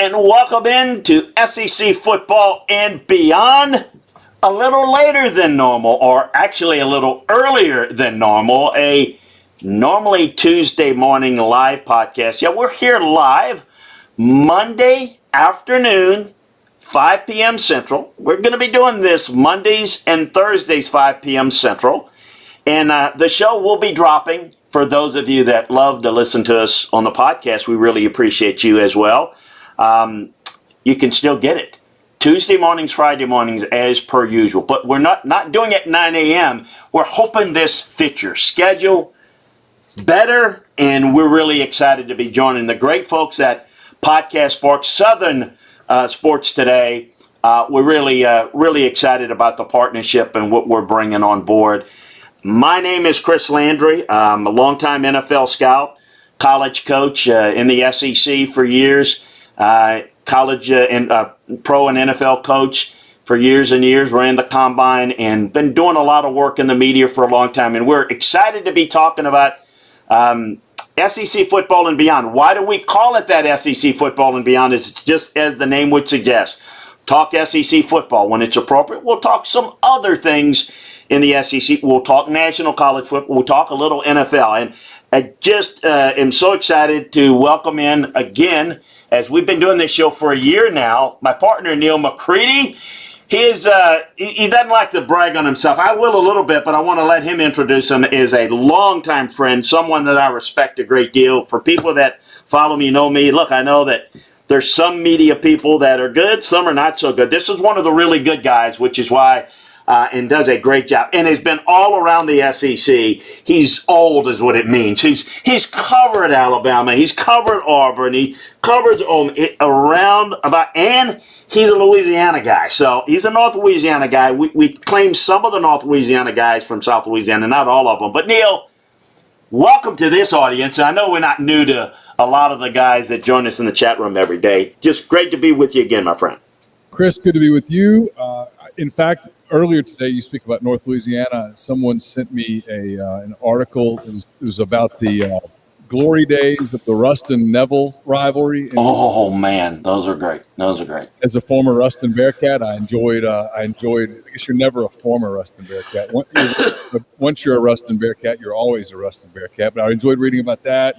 and welcome in to SEC Football and Beyond. A little later than normal, or actually a little earlier than normal, a normally Tuesday morning live podcast. Yeah, we're here live Monday afternoon, 5 p.m. Central. We're going to be doing this Mondays and Thursdays, 5 p.m. Central. And the show will be dropping. For those of you that love to listen to us on the podcast, we really appreciate you as well. You can still get it Tuesday mornings, Friday mornings, as per usual. But we're not doing it at 9 a.m. We're hoping this fits your schedule better, and we're really excited to be joining the great folks at Podcast Spark Southern Sports Today. We're really excited about the partnership and what we're bringing on board. My name is Chris Landry. I'm a longtime NFL scout, college coach in the SEC for years, college and pro and NFL coach for years and years, ran the combine, and been doing a lot of work in the media for a long time. And we're excited to be talking about SEC football and beyond. Why do we call it that, SEC football and beyond? It's just as the name would suggest. Talk SEC football. When it's appropriate, we'll talk some other things in the SEC. We'll talk national college football. We'll talk a little NFL. And I just am so excited to welcome in again, as we've been doing this show for a year now, my partner, Neil McCready. He doesn't like to brag on himself. I will a little bit, but I want to let him introduce him as a longtime friend, someone that I respect a great deal. For people that follow me, know me, look, I know that there's some media people that are good, some are not so good. This is one of the really good guys, which is why and does a great job, and has been all around the SEC. He's old is what it means. He's covered Alabama, he's covered Auburn, he covers around about, and he's a Louisiana guy. So he's a North Louisiana guy. We claim some of the North Louisiana guys from South Louisiana, not all of them. But Neil, welcome to this audience. I know we're not new to a lot of the guys that join us in the chat room every day. Just great to be with you again, my friend. Chris, good to be with you. In fact, earlier today, you speak about North Louisiana. Someone sent me an article. It was about the glory days of the Ruston-Neville rivalry. And oh man, those are great. Those are great. As a former Ruston Bearcat, I enjoyed. I guess you're never a former Ruston Bearcat. Once you're a Ruston Bearcat, you're always a Ruston Bearcat. But I enjoyed reading about that.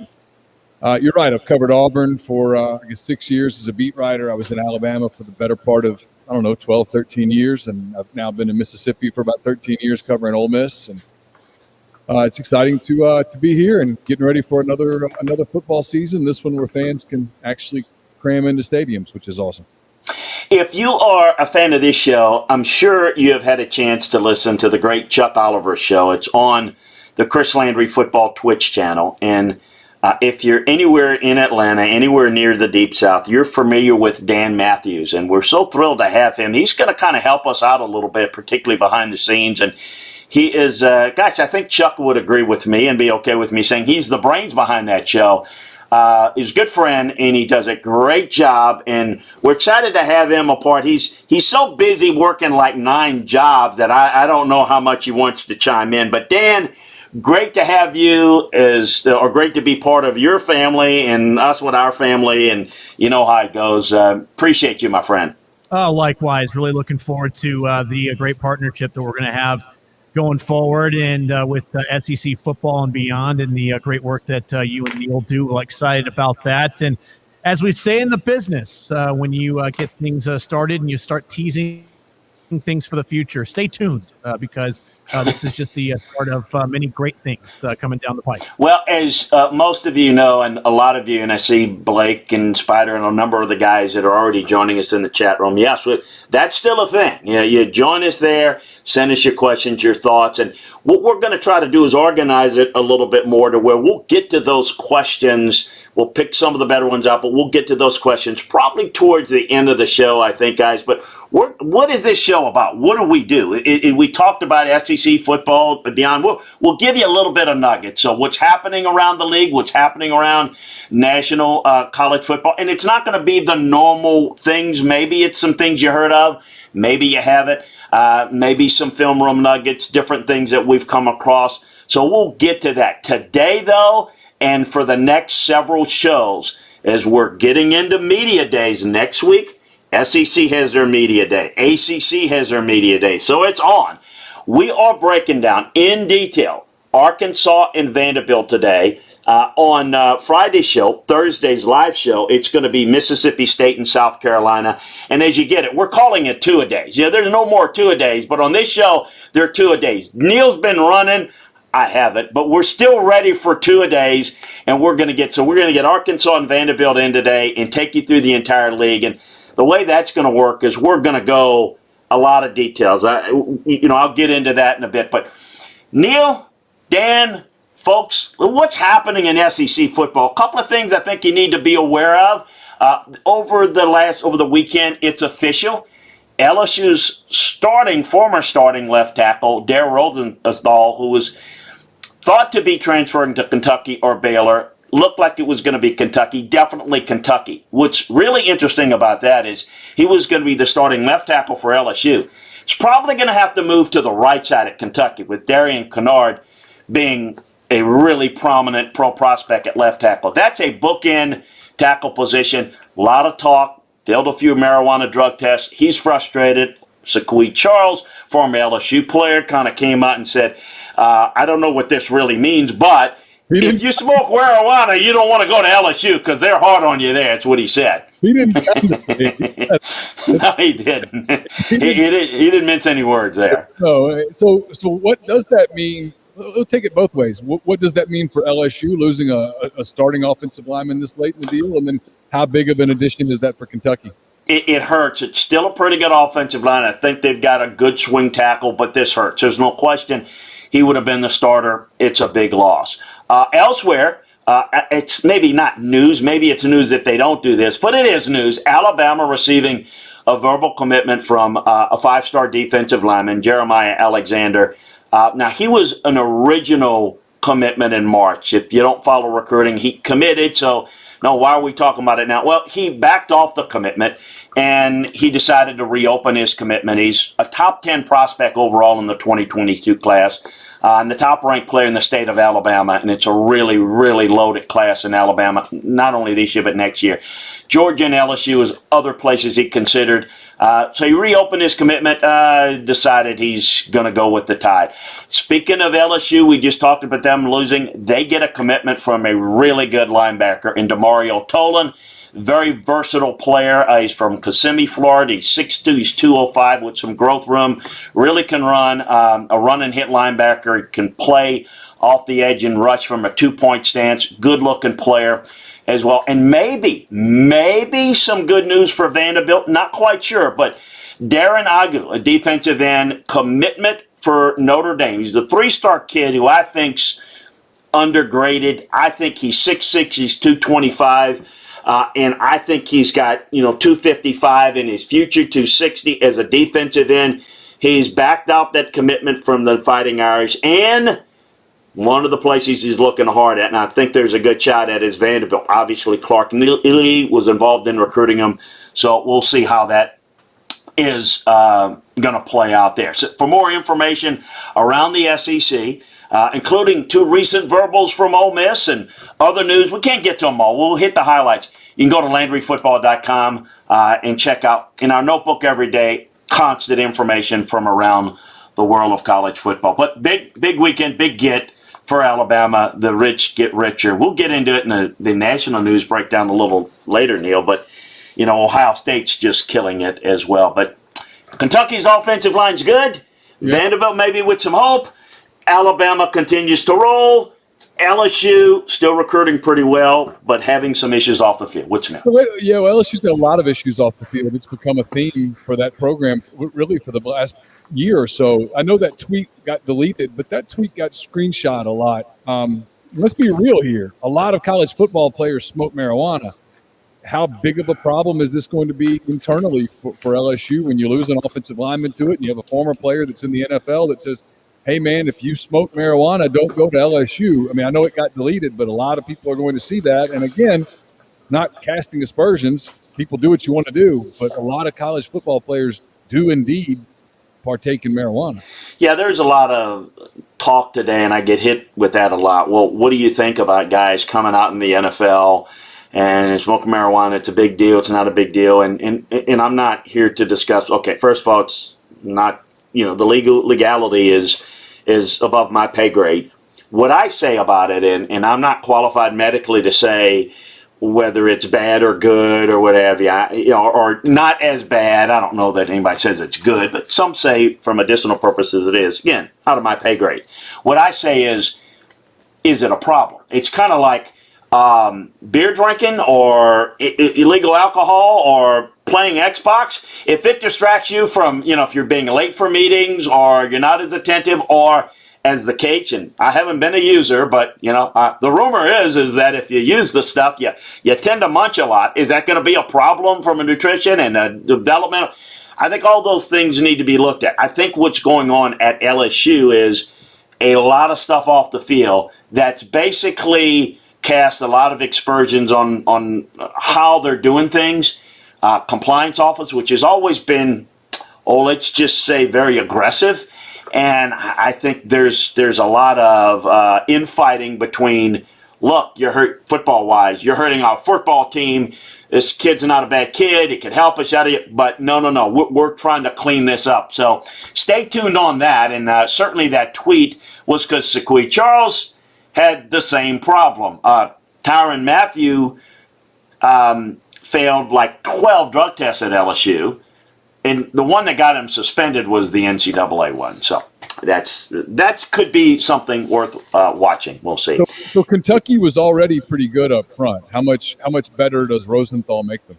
You're right. I've covered Auburn for, I guess, 6 years as a beat writer. I was in Alabama for the better part of, 12, 13 years. And I've now been in Mississippi for about 13 years covering Ole Miss. And it's exciting to be here and getting ready for another football season. This one where fans can actually cram into stadiums, which is awesome. If you are a fan of this show, I'm sure you have had a chance to listen to the great Chuck Oliver show. It's on the Chris Landry Football Twitch channel. And if you're anywhere in Atlanta, anywhere near the Deep South, you're familiar with Dan Matthews, and we're so thrilled to have him. He's going to kind of help us out a little bit, particularly behind the scenes, and he is, I think Chuck would agree with me and be okay with me saying he's the brains behind that show. He's a good friend, and he does a great job, and we're excited to have him a part. He's so busy working like 9 jobs that I don't know how much he wants to chime in, but Dan, great to have you or great to be part of your family and us with our family, and you know how it goes. Appreciate you, my friend. Likewise, really looking forward to the great partnership that we're going to have going forward, and with SEC football and beyond, and the great work that you and Neil do. We're excited about that. And as we say in the business, when you get things started and you start teasing things for the future, stay tuned because this is just the start of many great things coming down the pike. Well, as most of you know, and a lot of you, and I see Blake and Spider and a number of the guys that are already joining us in the chat room. Yes, that's still a thing. You join us there, send us your questions, your thoughts, and what we're going to try to do is organize it a little bit more to where we'll get to those questions. We'll pick some of the better ones out, but we'll get to those questions probably towards the end of the show, I think, guys. But what is this show about? What do we do? We talked about SEC football beyond. We'll give you a little bit of nuggets. So what's happening around the league, what's happening around national college football, and it's not going to be the normal things. Maybe it's some things you heard of. Maybe you haven't. Maybe some film room nuggets, different things that we've come across. So we'll get to that. Today, though, and for the next several shows, as we're getting into media days next week. SEC has their media day. ACC has their media day. So it's on. We are breaking down in detail Arkansas and Vanderbilt today. On Friday's show, Thursday's live show, it's going to be Mississippi State and South Carolina. And as you get it, we're calling it two-a-days. You know, there's no more two-a-days, but on this show, there are two-a-days. Neil's been running. I haven't, but we're still ready for two-a-days, and we're going to get Arkansas and Vanderbilt in today and take you through the entire league. And the way that's going to work is we're going to go a lot of details. I'll get into that in a bit. But Neil, Dan, folks, what's happening in SEC football? A couple of things I think you need to be aware of. Over the weekend, it's official. LSU's former starting left tackle, Dare Rosenthal, who was thought to be transferring to Kentucky or Baylor, looked like it was going to be Kentucky, definitely Kentucky. What's really interesting about that is he was going to be the starting left tackle for LSU. He's probably going to have to move to the right side at Kentucky, with Darian Kennard being a really prominent pro prospect at left tackle. That's a bookend tackle position. A lot of talk. Failed a few marijuana drug tests. He's frustrated. Sequoia Charles, former LSU player, kind of came out and said, I don't know what this really means, but if you smoke marijuana, you don't want to go to LSU because they're hard on you there. That's what he said. He didn't. No, he didn't. He didn't mince any words there. No. So what does that mean? We'll take it both ways. What does that mean for LSU losing a starting offensive lineman this late in the deal? And then how big of an addition is that for Kentucky? It hurts. It's still a pretty good offensive line. I think they've got a good swing tackle, but this hurts. There's no question he would have been the starter. It's a big loss. Elsewhere, it's maybe not news. Maybe it's news that they don't do this, but it is news. Alabama receiving a verbal commitment from a five-star defensive lineman, Jeremiah Alexander. Now, he was an original commitment in March. If you don't follow recruiting, he committed. So, no, why are we talking about it now? Well, he backed off the commitment, and he decided to reopen his commitment. He's a top 10 prospect overall in the 2022 class, and the top-ranked player in the state of Alabama, and it's a really, really loaded class in Alabama, not only this year but next year. Georgia and LSU is other places he considered. So he reopened his commitment, decided he's going to go with the Tide. Speaking of LSU, we just talked about them losing. They get a commitment from a really good linebacker in Demario Tolan. Very versatile player. He's from Kissimmee, Florida. He's 6'2", he's 205 with some growth room. Really can run. A run and hit linebacker. He can play off the edge and rush from a two-point stance. Good-looking player as well. And maybe some good news for Vanderbilt. Not quite sure, but Darren Agu, a defensive end, commitment for Notre Dame. He's a three-star kid who I think's undergraded. I think he's 6'6", he's 225. And I think he's got, 255 in his future, 260 as a defensive end. He's backed out that commitment from the Fighting Irish. And one of the places he's looking hard at, and I think there's a good shot at, is Vanderbilt. Obviously, Clark Neely was involved in recruiting him. So we'll see how that is going to play out there. So for more information around the SEC, including two recent verbals from Ole Miss and other news. We can't get to them all. We'll hit the highlights. You can go to LandryFootball.com and check out, in our notebook every day, constant information from around the world of college football. But big weekend, big get for Alabama. The rich get richer. We'll get into it in the national news breakdown a little later, Neil. But, Ohio State's just killing it as well. But Kentucky's offensive line's good. Yeah. Vanderbilt maybe with some hope. Alabama continues to roll. LSU still recruiting pretty well, but having some issues off the field. What's new? Yeah, LSU's got a lot of issues off the field. It's become a theme for that program really for the last year or so. I know that tweet got deleted, but that tweet got screenshot a lot. Let's be real here. A lot of college football players smoke marijuana. How big of a problem is this going to be internally for LSU when you lose an offensive lineman to it and you have a former player that's in the NFL that says, hey, man, if you smoke marijuana, don't go to LSU. I mean, I know it got deleted, but a lot of people are going to see that. And, again, not casting aspersions. People do what you want to do. But a lot of college football players do indeed partake in marijuana. Yeah, there's a lot of talk today, and I get hit with that a lot. Well, what do you think about guys coming out in the NFL and smoking marijuana, it's a big deal, it's not a big deal. And I'm not here to discuss, okay, first of all, it's not, the legality is above my pay grade. What I say about it, and I'm not qualified medically to say whether it's bad or good or whatever, or not as bad. I don't know that anybody says it's good, but some say for medicinal purposes it is. Again, out of my pay grade. What I say is it a problem? It's kind of like beer drinking or illegal alcohol or playing Xbox. If it distracts you from, if you're being late for meetings or you're not as attentive, or as the case, and I haven't been a user, but the rumor is that if you use the stuff, you tend to munch a lot. Is that going to be a problem from a nutrition and a development? I think all those things need to be looked at. I think what's going on at LSU is a lot of stuff off the field that's basically cast a lot of aspersions on how they're doing things. Compliance office, which has always been, let's just say, very aggressive. And I think there's a lot of infighting between, look, you're hurt football-wise. You're hurting our football team. This kid's not a bad kid. He can help us out of it. But no. We're trying to clean this up. So stay tuned on that. And certainly that tweet was because Sequoia Charles had the same problem. Tyrann Mathieu failed like 12 drug tests at LSU. And the one that got him suspended was the NCAA one. So that could be something worth watching. We'll see. So Kentucky was already pretty good up front. How much better does Rosenthal make them?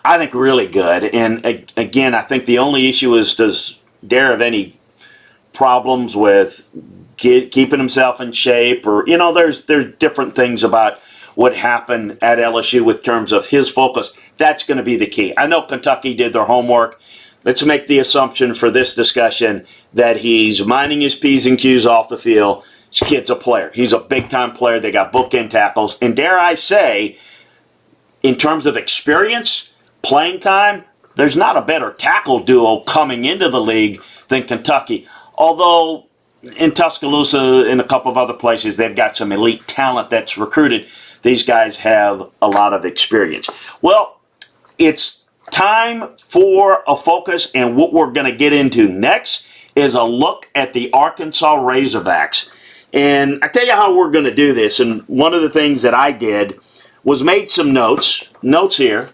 I think really good. And again, I think the only issue is, does Dare have any problems with keeping himself in shape? Or, there's different things about what happened at LSU with terms of his focus. That's going to be the key. I know Kentucky did their homework. Let's make the assumption for this discussion that he's minding his P's and Q's off the field. This kid's a player. He's a big-time player. They got bookend tackles. And dare I say, in terms of experience, playing time, there's not a better tackle duo coming into the league than Kentucky. Although in Tuscaloosa and a couple of other places, they've got some elite talent that's recruited. These guys have a lot of experience. Well, it's time for a focus, and what we're going to get into next is a look at the Arkansas Razorbacks. And I tell you how we're going to do this, and one of the things that I did was made some notes here,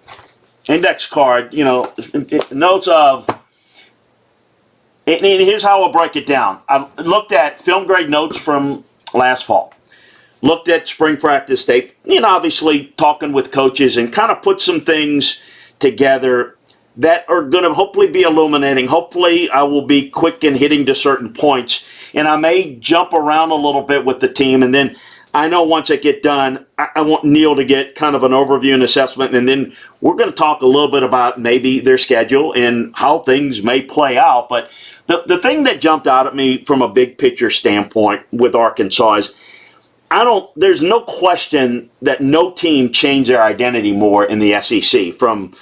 index card, notes of, and here's how I'll break it down. I looked at film grade notes from last fall. Looked at spring practice tape, obviously talking with coaches, and kind of put some things together that are going to hopefully be illuminating. Hopefully I will be quick in hitting to certain points, and I may jump around a little bit with the team. And then I know once I get done, I want Neil to get kind of an overview and assessment, and then we're going to talk a little bit about maybe their schedule and how things may play out. But the thing that jumped out at me from a big picture standpoint with Arkansas is, there's no question that no team changed their identity more in the SEC from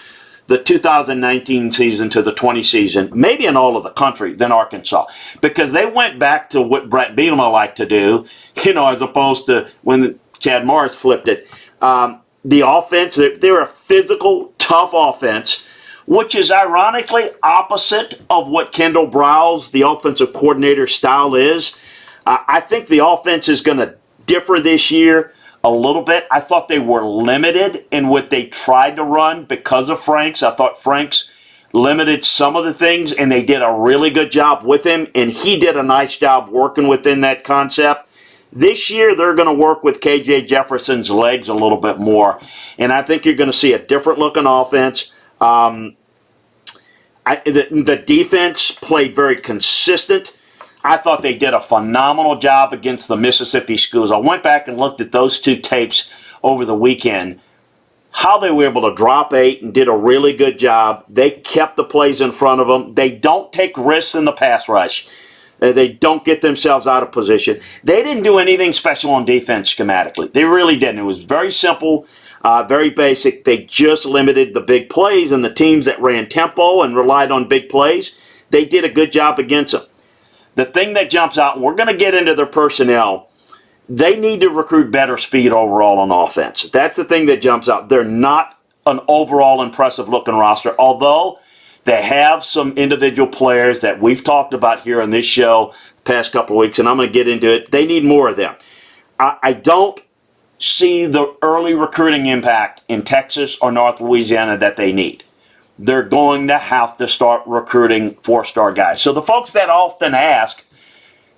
the 2019 season to the 20 season, maybe in all of the country, than Arkansas. Because they went back to what Brett Bielema liked to do, as opposed to when Chad Morris flipped it. The offense, they're a physical, tough offense, which is ironically opposite of what Kendall Browse, the offensive coordinator style, is. I think the offense is going to differ this year a little bit. I thought they were limited in what they tried to run because of Franks. I thought Franks limited some of the things, and they did a really good job with him, and he did a nice job working within that concept. This year, they're going to work with KJ Jefferson's legs a little bit more, and I think you're going to see a different looking offense. The defense played very consistent. I thought they did a phenomenal job against the Mississippi schools. I went back and looked at those two tapes over the weekend, how they were able to drop 8 and did a really good job. They kept the plays in front of them. They don't take risks in the pass rush. They don't get themselves out of position. They didn't do anything special on defense schematically. They really didn't. It was very simple, very basic. They just limited the big plays, and the teams that ran tempo and relied on big plays, they did a good job against them. The thing that jumps out, and we're going to get into their personnel, they need to recruit better speed overall on offense. That's the thing that jumps out. They're not an overall impressive looking roster, although they have some individual players that we've talked about here on this show the past couple of weeks, and I'm going to get into it. They need more of them. I don't see the early recruiting impact in Texas or North Louisiana that they need. They're going to have to start recruiting four-star guys. So the folks that often ask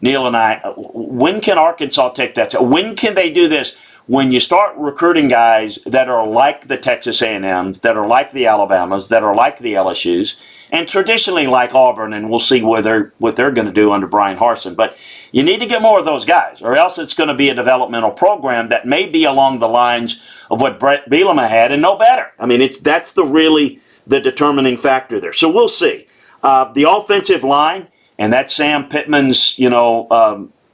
Neil and I, when can Arkansas take that? When can they do this? When you start recruiting guys that are like the Texas A&Ms, that are like the Alabamas, that are like the LSUs, and traditionally like Auburn, and we'll see what they're going to do under Brian Harsin. But you need to get more of those guys, or else it's going to be a developmental program that may be along the lines of what Brett Bielema had and no better. I mean, that's the determining factor there. So we'll see. The offensive line, and that's Sam Pittman's,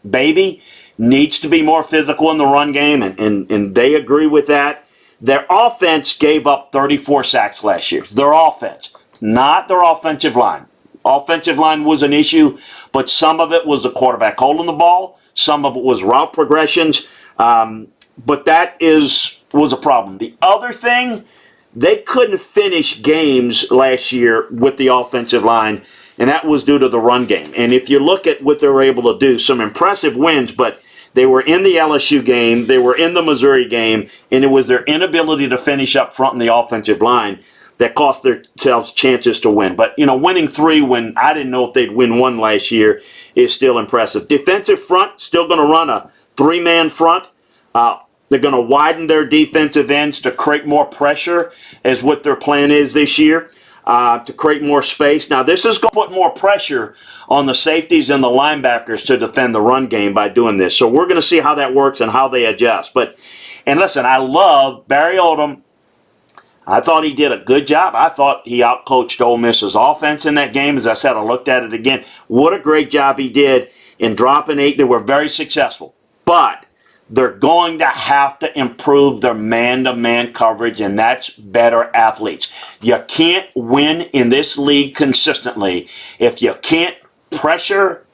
baby, needs to be more physical in the run game, and they agree with that. Their offense gave up 34 sacks last year. Their offense, not their offensive line. Offensive line was an issue, but some of it was the quarterback holding the ball. Some of it was route progressions, but that was a problem. The other thing, they couldn't finish games last year with the offensive line, and that was due to the run game. And if you look at what they were able to do, some impressive wins, but they were in the LSU game, they were in the Missouri game, and it was their inability to finish up front in the offensive line that cost themselves chances to win. But, winning 3 when I didn't know if they'd win 1 last year is still impressive. Defensive front, still going to run a 3-man front. They're going to widen their defensive ends to create more pressure, as what their plan is this year. To create more space. Now, this is going to put more pressure on the safeties and the linebackers to defend the run game by doing this. So we're going to see how that works and how they adjust. And listen, I love Barry Odom. I thought he did a good job. I thought he outcoached Ole Miss's offense in that game. As I said, I looked at it again. What a great job he did in dropping 8. They were very successful. But they're going to have to improve their man-to-man coverage, and that's better athletes. You can't win in this league consistently if you can't pressure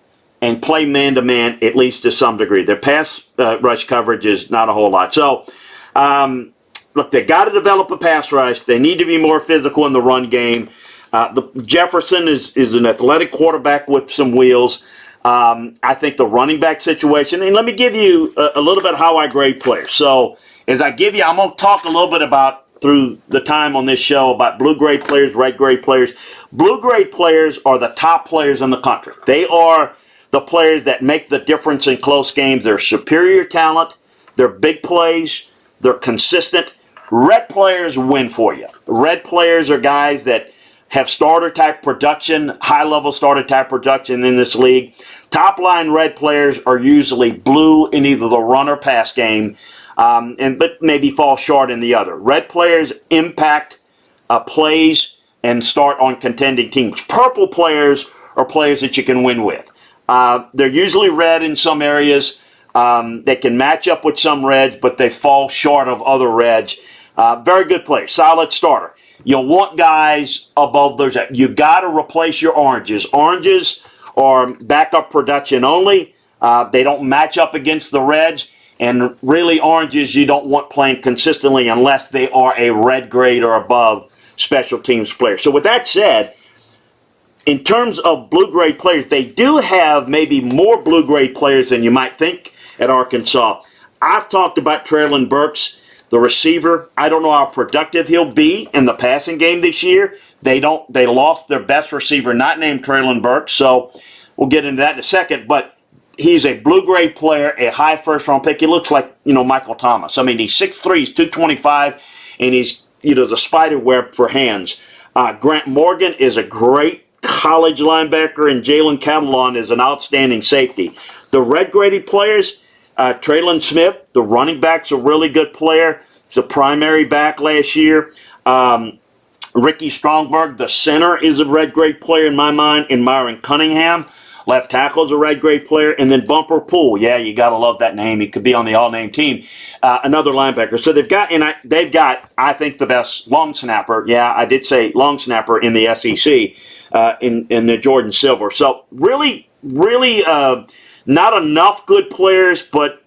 and play man-to-man, at least to some degree. Their pass rush coverage is not a whole lot. So, look, they got to develop a pass rush. They need to be more physical in the run game. Jefferson is an athletic quarterback with some wheels. I think the running back situation, and let me give you a little bit how I grade players. So as I give you, I'm going to talk a little bit about, through the time on this show, about blue grade players, red grade players. Blue grade players are the top players in the country. They are the players that make the difference in close games. They're superior talent. They're big plays. They're consistent. Red players win for you. Red players are guys that have starter-type production, high-level starter-type production in this league. Top-line red players are usually blue in either the run or pass game, but maybe fall short in the other. Red players impact plays and start on contending teams. Purple players are players that you can win with. They're usually red in some areas. They can match up with some reds, but they fall short of other reds. Very good player, solid starter. You'll want guys above those. You got to replace your oranges. Oranges are backup production only. They don't match up against the reds. And really, oranges you don't want playing consistently unless they are a red grade or above special teams player. So with that said, in terms of blue grade players, they do have maybe more blue grade players than you might think at Arkansas. I've talked about Traylon Burks, the receiver. I don't know how productive he'll be in the passing game this year. They lost their best receiver, not named Traylon Burks, so we'll get into that in a second. But he's a blue grade player, a high first round pick. He looks like Michael Thomas. I mean, he's 6'3", he's 225, and he's the spider web for hands. Grant Morgan is a great college linebacker, and Jalen Catalon is an outstanding safety. The red graded players. Traylon Smith, the running back's a really good player. He's a primary back last year. Ricky Strongberg, the center, is a red grade player in my mind. And Myron Cunningham, left tackle, is a red grade player. And then Bumper Poole, yeah, you got to love that name. He could be on the all-name team. Another linebacker. So they've got, I think, the best long snapper. Yeah, I did say long snapper in the SEC in the Jordan Silver. So really, not enough good players, but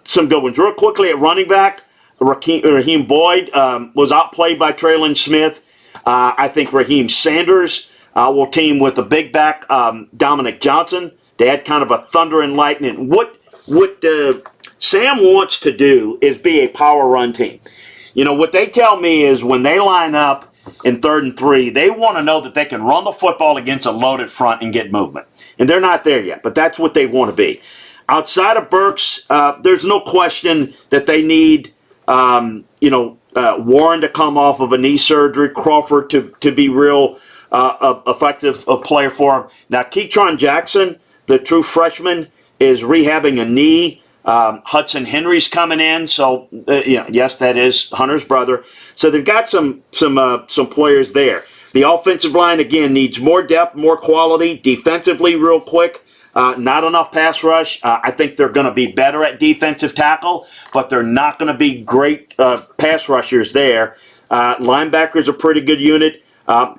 some good ones. Real quickly at running back, Raheem Boyd was outplayed by Traylon Smith. I think Raheem Sanders will team with the big back, Dominic Johnson. They had kind of a thunder and lightning. What Sam wants to do is be a power run team. You know, what they tell me is when they line up in 3rd and 3, they want to know that they can run the football against a loaded front and get movement. And they're not there yet, but that's what they want to be. Outside of Burks, there's no question that they need, Warren to come off of a knee surgery, Crawford to be real effective player for him. Now, Keytron Jackson, the true freshman, is rehabbing a knee. Hudson Henry's coming in, so yes, that is Hunter's brother. So they've got some players there. The offensive line again needs more depth, more quality. Defensively, real quick, not enough pass rush. I think they're going to be better at defensive tackle, but they're not going to be great pass rushers there. Linebackers a pretty good unit.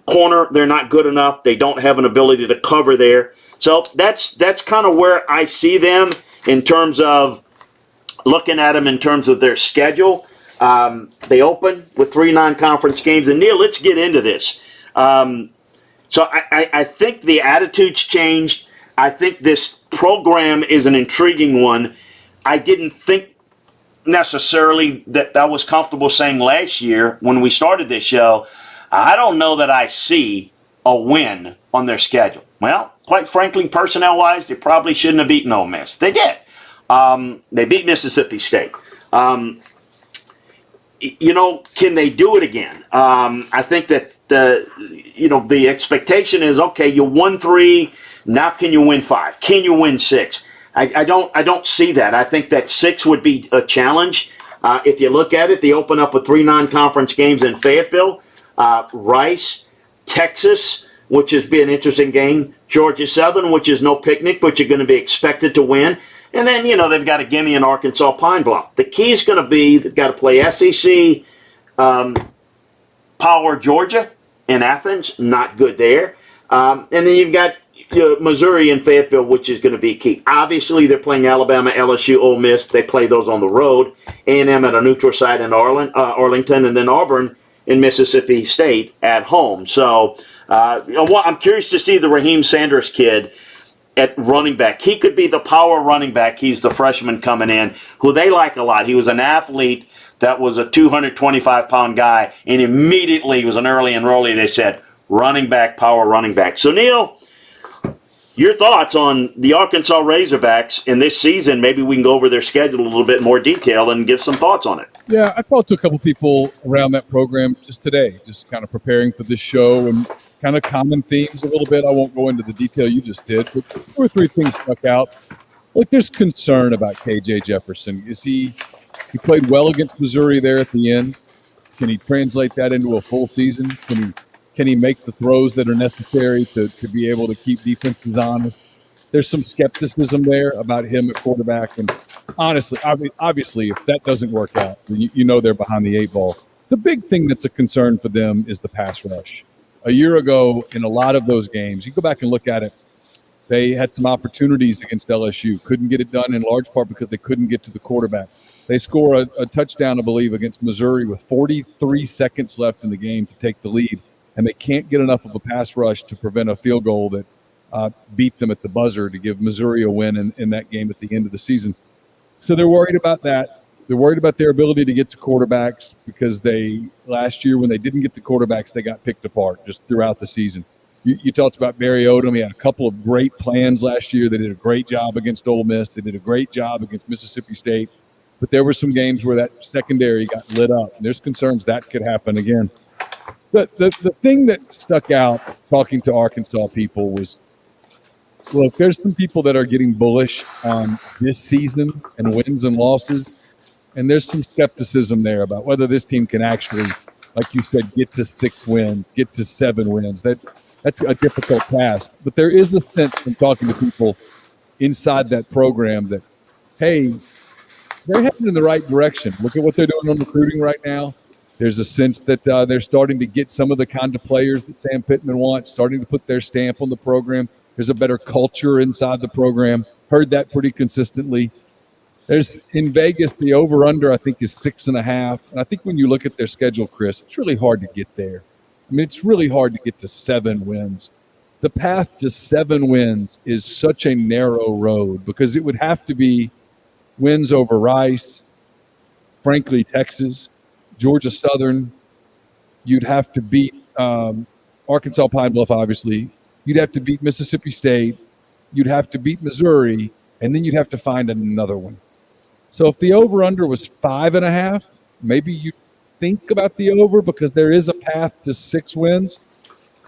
Corner, they're not good enough. They don't have an ability to cover there. So that's kind of where I see them in terms of looking at them in terms of their schedule. They open with 3 non-conference games. And Neil, let's get into this. So I think the attitude's changed. I think this program is an intriguing one. I didn't think necessarily that I was comfortable saying last year when we started this show, I don't know that I see a win on their schedule. Well, quite frankly, personnel-wise, they probably shouldn't have beaten Ole Miss. They did. They beat Mississippi State. Can they do it again? I think that the expectation is, okay, you won 3. Now can you win 5? Can you win 6? I don't see that. I think that 6 would be a challenge. If you look at it, they open up with 3 non-conference games in Fayetteville, Rice, Texas, which has been an interesting game, Georgia Southern, which is no picnic, but you're going to be expected to win. And then, they've got a gimme in Arkansas Pine Bluff. The key is going to be they've got to play SEC, Power Georgia in Athens, not good there. And then you've got Missouri and Fayetteville, which is going to be key. Obviously, they're playing Alabama, LSU, Ole Miss. They play those on the road. A&M at a neutral site in Arlington, and then Auburn in Mississippi State at home. So I'm curious to see the Raheem Sanders kid at running back. He could be the power running back. He's the freshman coming in, who they like a lot. He was an athlete that was a 225-pound guy, and immediately was an early enrollee. They said, running back, power running back. So, Neil, your thoughts on the Arkansas Razorbacks in this season? Maybe we can go over their schedule a little bit more detail and give some thoughts on it. Yeah, I talked to a couple people around that program just today, just kind of preparing for this show and kind of common themes a little bit. I won't go into the detail you just did, but 2 or 3 things stuck out. Like, there's concern about KJ Jefferson. He played well against Missouri there at the end. Can he translate that into a full season? Can he make the throws that are necessary to be able to keep defenses honest? There's some skepticism there about him at quarterback. And honestly, obviously, if that doesn't work out, then they're behind the 8 ball. The big thing that's a concern for them is the pass rush. A year ago, in a lot of those games, you go back and look at it, they had some opportunities against LSU. Couldn't get it done in large part because they couldn't get to the quarterback. They score a touchdown, I believe, against Missouri with 43 seconds left in the game to take the lead, and they can't get enough of a pass rush to prevent a field goal that beat them at the buzzer to give Missouri a win in that game at the end of the season. So they're worried about that. They're worried about their ability to get to quarterbacks because last year when they didn't get to quarterbacks, they got picked apart just throughout the season. You talked about Barry Odom. He had a couple of great plans last year. They did a great job against Ole Miss. They did a great job against Mississippi State. But there were some games where that secondary got lit up. And there's concerns that could happen again. The thing that stuck out talking to Arkansas people was, look, there's some people that are getting bullish on this season and wins and losses. And there's some skepticism there about whether this team can actually, like you said, get to 6 wins, get to 7 wins. That's a difficult task. But there is a sense from talking to people inside that program that, hey, they're heading in the right direction. Look at what they're doing on recruiting right now. There's a sense that they're starting to get some of the kind of players that Sam Pittman wants, starting to put their stamp on the program. There's a better culture inside the program. Heard that pretty consistently. There's in Vegas, the over-under, I think, is 6.5. And I think when you look at their schedule, Chris, it's really hard to get there. I mean, it's really hard to get to 7 wins. The path to 7 wins is such a narrow road because it would have to be wins over Rice, frankly, Texas, Georgia Southern. You'd have to beat Arkansas Pine Bluff, obviously. You'd have to beat Mississippi State. You'd have to beat Missouri. And then you'd have to find another one. So if the over-under was 5.5, maybe you think about the over because there is a path to 6 wins.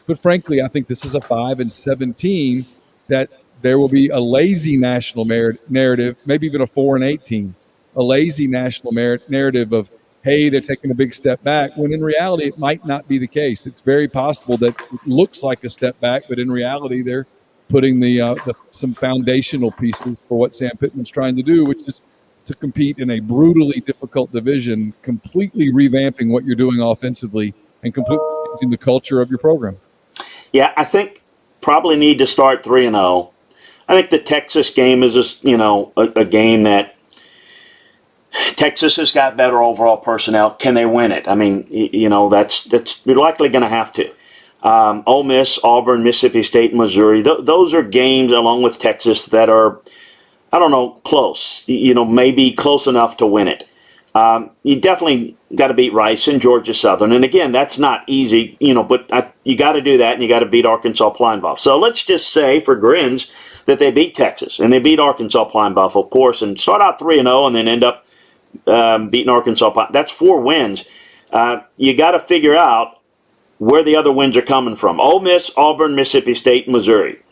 But frankly, I think this is a 5-17 that there will be a lazy national narrative, maybe even a 4-18, a lazy national narrative of, hey, they're taking a big step back, when in reality it might not be the case. It's very possible that it looks like a step back, but in reality they're putting some foundational pieces for what Sam Pittman's trying to do, which is to compete in a brutally difficult division, completely revamping what you're doing offensively and completely changing the culture of your program. Yeah, I think probably need to start 3-0. I think the Texas game is just, a game that Texas has got better overall personnel. Can they win it? I mean, that's you're likely going to have to. Ole Miss, Auburn, Mississippi State, Missouri. Those are games along with Texas that are, I don't know, close. Maybe close enough to win it. You definitely got to beat Rice and Georgia Southern. And again, that's not easy, but you got to do that, and you got to beat Arkansas Pine Bluff. So let's just say, for grins, that they beat Texas and they beat Arkansas Pine Bluff, of course, and start out 3-0 and then end up beating Arkansas Pine. That's 4 wins. You got to figure out where the other wins are coming from. Ole Miss, Auburn, Mississippi State, Missouri.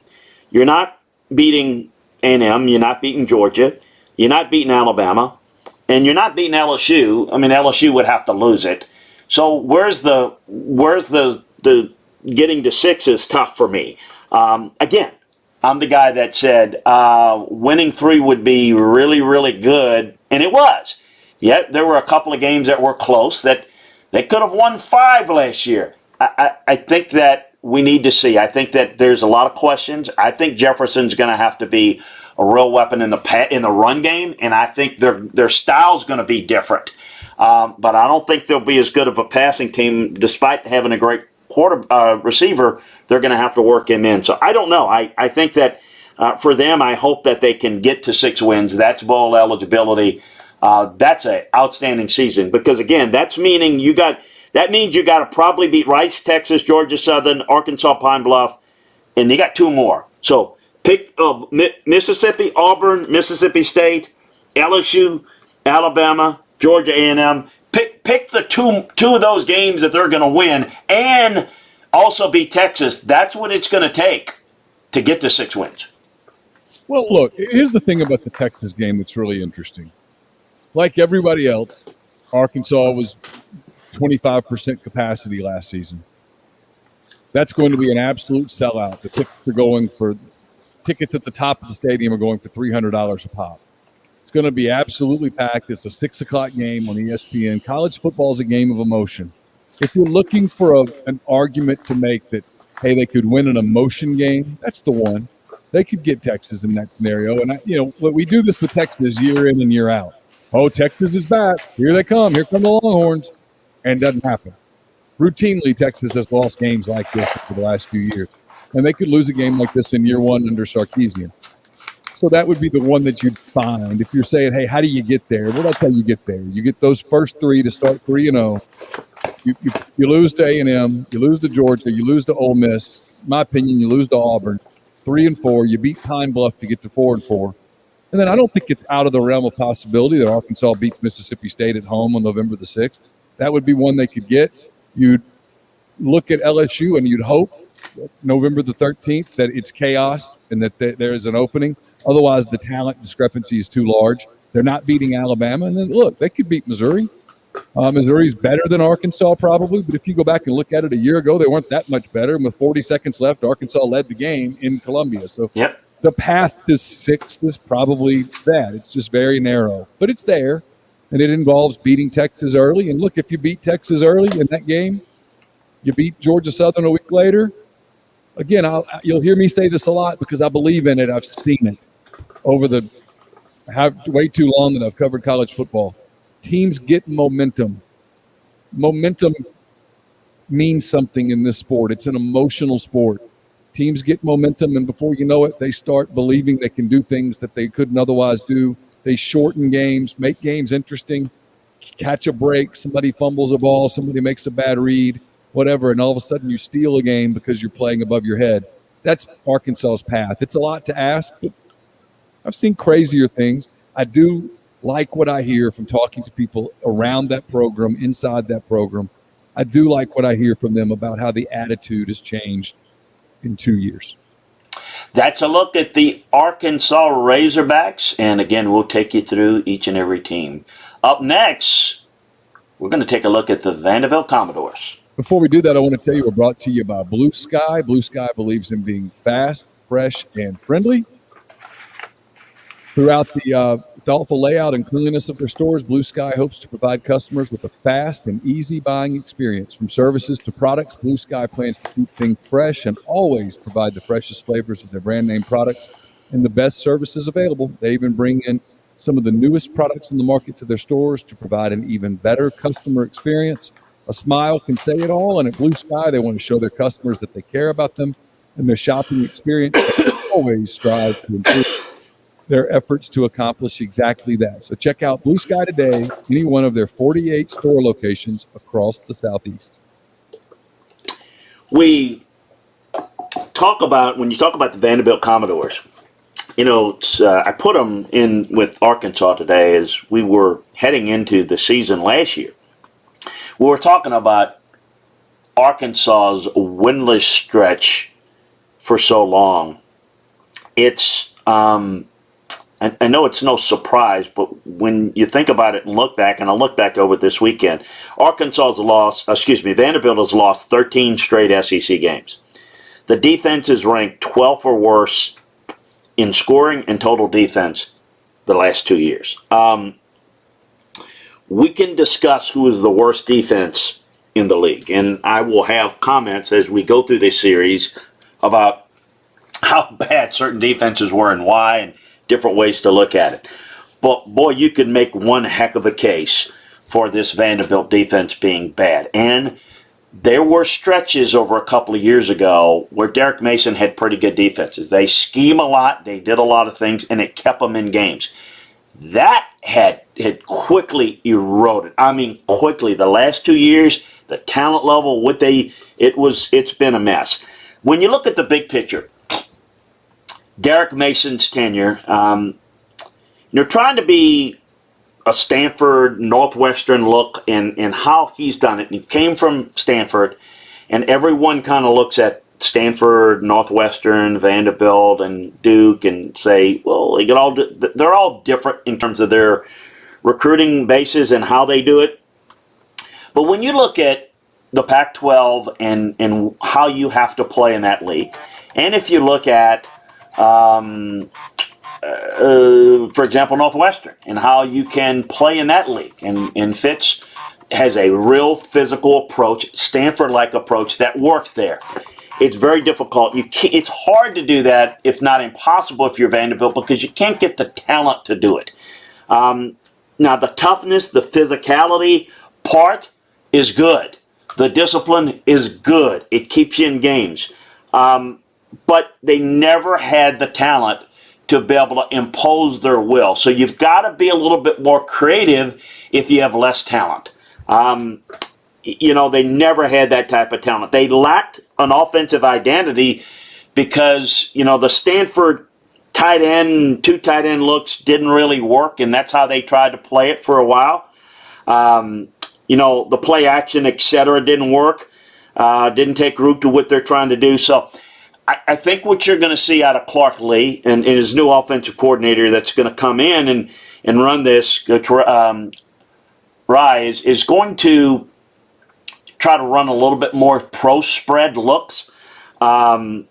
You're not beating A&M. You're not beating Georgia. You're not beating Alabama. And you're not beating LSU. I mean, LSU would have to lose it. So where's the getting to 6 is tough for me. Again, I'm the guy that said winning 3 would be really, really good, and it was. Yet there were a couple of games that were close that they could have won 5 last year. I think that we need to see. I think that there's a lot of questions. I think Jefferson's going to have to be a real weapon in the run game, and I think their style's going to be different. But I don't think they'll be as good of a passing team, despite having a great receiver. They're going to have to work him in. So I don't know. I think that for them, I hope that they can get to 6 wins. That's bowl eligibility. That's an outstanding season because again, that means you got to probably beat Rice, Texas, Georgia Southern, Arkansas Pine Bluff, and you got 2 more. So pick Mississippi, Auburn, Mississippi State, LSU, Alabama, Georgia A&M. Pick the two of those games that they're going to win, and also beat Texas. That's what it's going to take to get to 6 wins. Well, look, here's the thing about the Texas game that's really interesting. Like everybody else, Arkansas was 25% capacity last season. That's going to be an absolute sellout. The tickets at the top of the stadium are going for $300 a pop. It's going to be absolutely packed. It's a 6 o'clock game on ESPN. College football is a game of emotion. If you're looking for an argument to make that, hey, they could win an emotion game, that's the one. They could get Texas in that scenario. And, we do this with Texas year in and year out. Oh, Texas is back. Here they come. Here come the Longhorns. And it doesn't happen. Routinely, Texas has lost games like this for the last few years. And they could lose a game like this in year 1 under Sarkisian. So that would be the one that you'd find. If you're saying, hey, how do you get there? Well, that's how you get there. You get those first 3 to start 3-0. You lose to A&M. You lose to Georgia. You lose to Ole Miss. In my opinion, you lose to Auburn. 3-4. You beat Pine Bluff to get to 4-4. And then I don't think it's out of the realm of possibility that Arkansas beats Mississippi State at home on November the 6th. That would be one they could get. You'd look at LSU and you'd hope November the 13th that it's chaos and that there is an opening. Otherwise, the talent discrepancy is too large. They're not beating Alabama. And then, look, they could beat Missouri. Missouri's better than Arkansas probably, but if you go back and look at it a year ago, they weren't that much better. And with 40 seconds left, Arkansas led the game in Columbia. So yep. The path to 6 is probably that. It's just very narrow, but it's there. And it involves beating Texas early. And look, if you beat Texas early in that game, you beat Georgia Southern a week later. Again, you'll hear me say this a lot because I believe in it. I've seen it over the have way too long that I've covered college football. Teams get momentum. Momentum means something in this sport. It's an emotional sport. Teams get momentum, and before you know it, they start believing they can do things that they couldn't otherwise do. They shorten games, make games interesting, catch a break, somebody fumbles a ball, somebody makes a bad read, whatever, and all of a sudden you steal a game because you're playing above your head. That's Arkansas's path. It's a lot to ask, but I've seen crazier things. I do like what I hear from talking to people around that program, inside that program. I do like what I hear from them about how the attitude has changed in 2 years. That's a look at the Arkansas Razorbacks, and again, we'll take you through each and every team. Up next, we're going to take a look at the Vanderbilt Commodores. Before we do that, I want to tell you we're brought to you by Blue Sky. Blue Sky believes in being fast, fresh, and friendly. Throughout the thoughtful layout and cleanliness of their stores, Blue Sky hopes to provide customers with a fast and easy buying experience. From services to products, Blue Sky plans to keep things fresh and always provide the freshest flavors of their brand name products and the best services available. They even bring in some of the newest products in the market to their stores to provide an even better customer experience. A smile can say it all, and at Blue Sky, they want to show their customers that they care about them and their shopping experience. They always strive to improve their efforts to accomplish exactly that. So check out Blue Sky today, any one of their 48 store locations across the Southeast. We talk about, when you talk about the Vanderbilt Commodores, you know, I put them in with Arkansas today as we were heading into the season last year. We were talking about Arkansas's winless stretch for so long. It's I know it's no surprise, but when you think about it and look back, and I look back over this weekend, Vanderbilt has lost 13 straight SEC games. The defense is ranked 12th or worse in scoring and total defense the last 2 years. We can discuss who is the worst defense in the league, and I will have comments as we go through this series about how bad certain defenses were and why, and different ways to look at it. But boy, you could make one heck of a case for this Vanderbilt defense being bad. And there were stretches over a couple of years ago where Derek Mason had pretty good defenses. They scheme a lot, they did a lot of things, and it kept them in games. That had quickly eroded. I mean, quickly. The last 2 years, the talent level, it's been a mess. When you look at the big picture, Derek Mason's tenure, you're trying to be a Stanford, Northwestern look and how he's done it. And he came from Stanford, and everyone kind of looks at Stanford, Northwestern, Vanderbilt, and Duke and say, well, they're all different in terms of their recruiting bases and how they do it. But when you look at the Pac-12 and how you have to play in that league, and if you look at for example, Northwestern, and how you can play in that league. And Fitz has a real physical approach, Stanford-like approach that works there. It's very difficult. It's hard to do that, if not impossible, if you're Vanderbilt, because you can't get the talent to do it. Now, the toughness, the physicality part is good. The discipline is good. It keeps you in games. But they never had the talent to be able to impose their will. So you've got to be a little bit more creative if you have less talent. They never had that type of talent. They lacked an offensive identity because, the Stanford tight end, two tight end looks didn't really work, and that's how they tried to play it for a while. The play action, etc., didn't work. Didn't take root to what they're trying to do. So I think what you're going to see out of Clark Lee and his new offensive coordinator that's going to come in and run this, Rise, is going to try to run a little bit more pro spread looks, which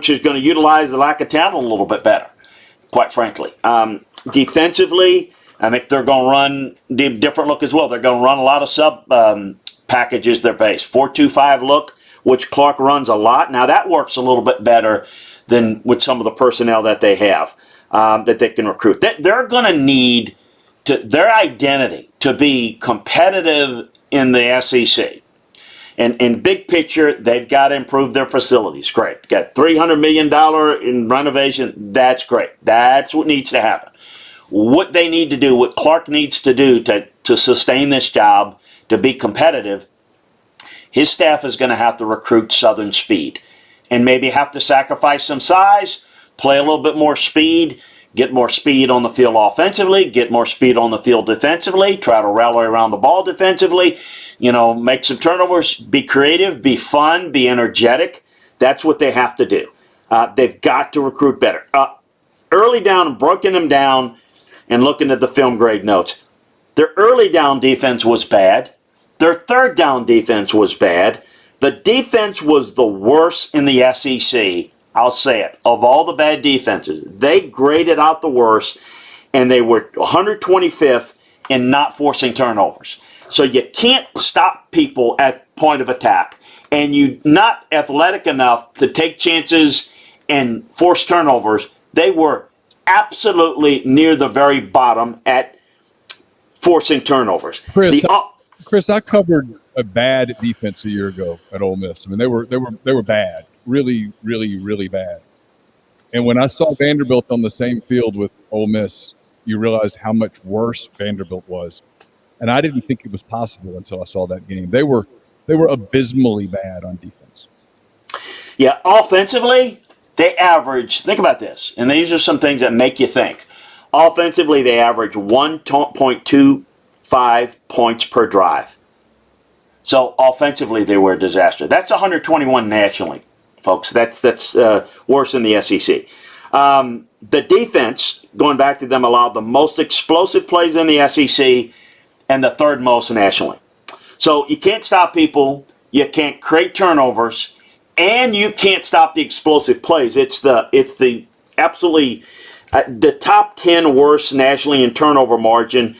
is going to utilize the lack of talent a little bit better, quite frankly. Defensively, I think they're going to run the different look as well. They're going to run a lot of sub packages, their base. 4-2-5 look, which Clark runs a lot. Now, that works a little bit better than with some of the personnel that they have. that they can recruit. They're going to need their identity to be competitive in the SEC. And in big picture, they've got to improve their facilities. Great. Got $300 million in renovation. That's great. That's what needs to happen. What they need to do, what Clark needs to do to sustain this job, to be competitive, his staff is going to have to recruit Southern speed and maybe have to sacrifice some size, play a little bit more speed, get more speed on the field offensively, get more speed on the field defensively, try to rally around the ball defensively, make some turnovers, be creative, be fun, be energetic. That's what they have to do. They've got to recruit better. Early down and breaking them down and looking at the film grade notes, their early down defense was bad. Their third down defense was bad. The defense was the worst in the SEC. I'll say it. Of all the bad defenses, they graded out the worst, and they were 125th in not forcing turnovers. So you can't stop people at point of attack, and you're not athletic enough to take chances and force turnovers. They were absolutely near the very bottom at forcing turnovers. Chris, I covered a bad defense a year ago at Ole Miss. I mean, they were bad, really, really, really bad. And when I saw Vanderbilt on the same field with Ole Miss, you realized how much worse Vanderbilt was. And I didn't think it was possible until I saw that game. They were abysmally bad on defense. Yeah, offensively, they average, think about this, and these are some things that make you think. Offensively, they average 1.25 points per drive. So offensively, they were a disaster. That's 121 nationally, folks. That's worse than the SEC. The defense, going back to them, allowed the most explosive plays in the SEC and the third most nationally. So you can't stop people, you can't create turnovers, and you can't stop the explosive plays. It's the absolutely the top 10 worst nationally in turnover margin.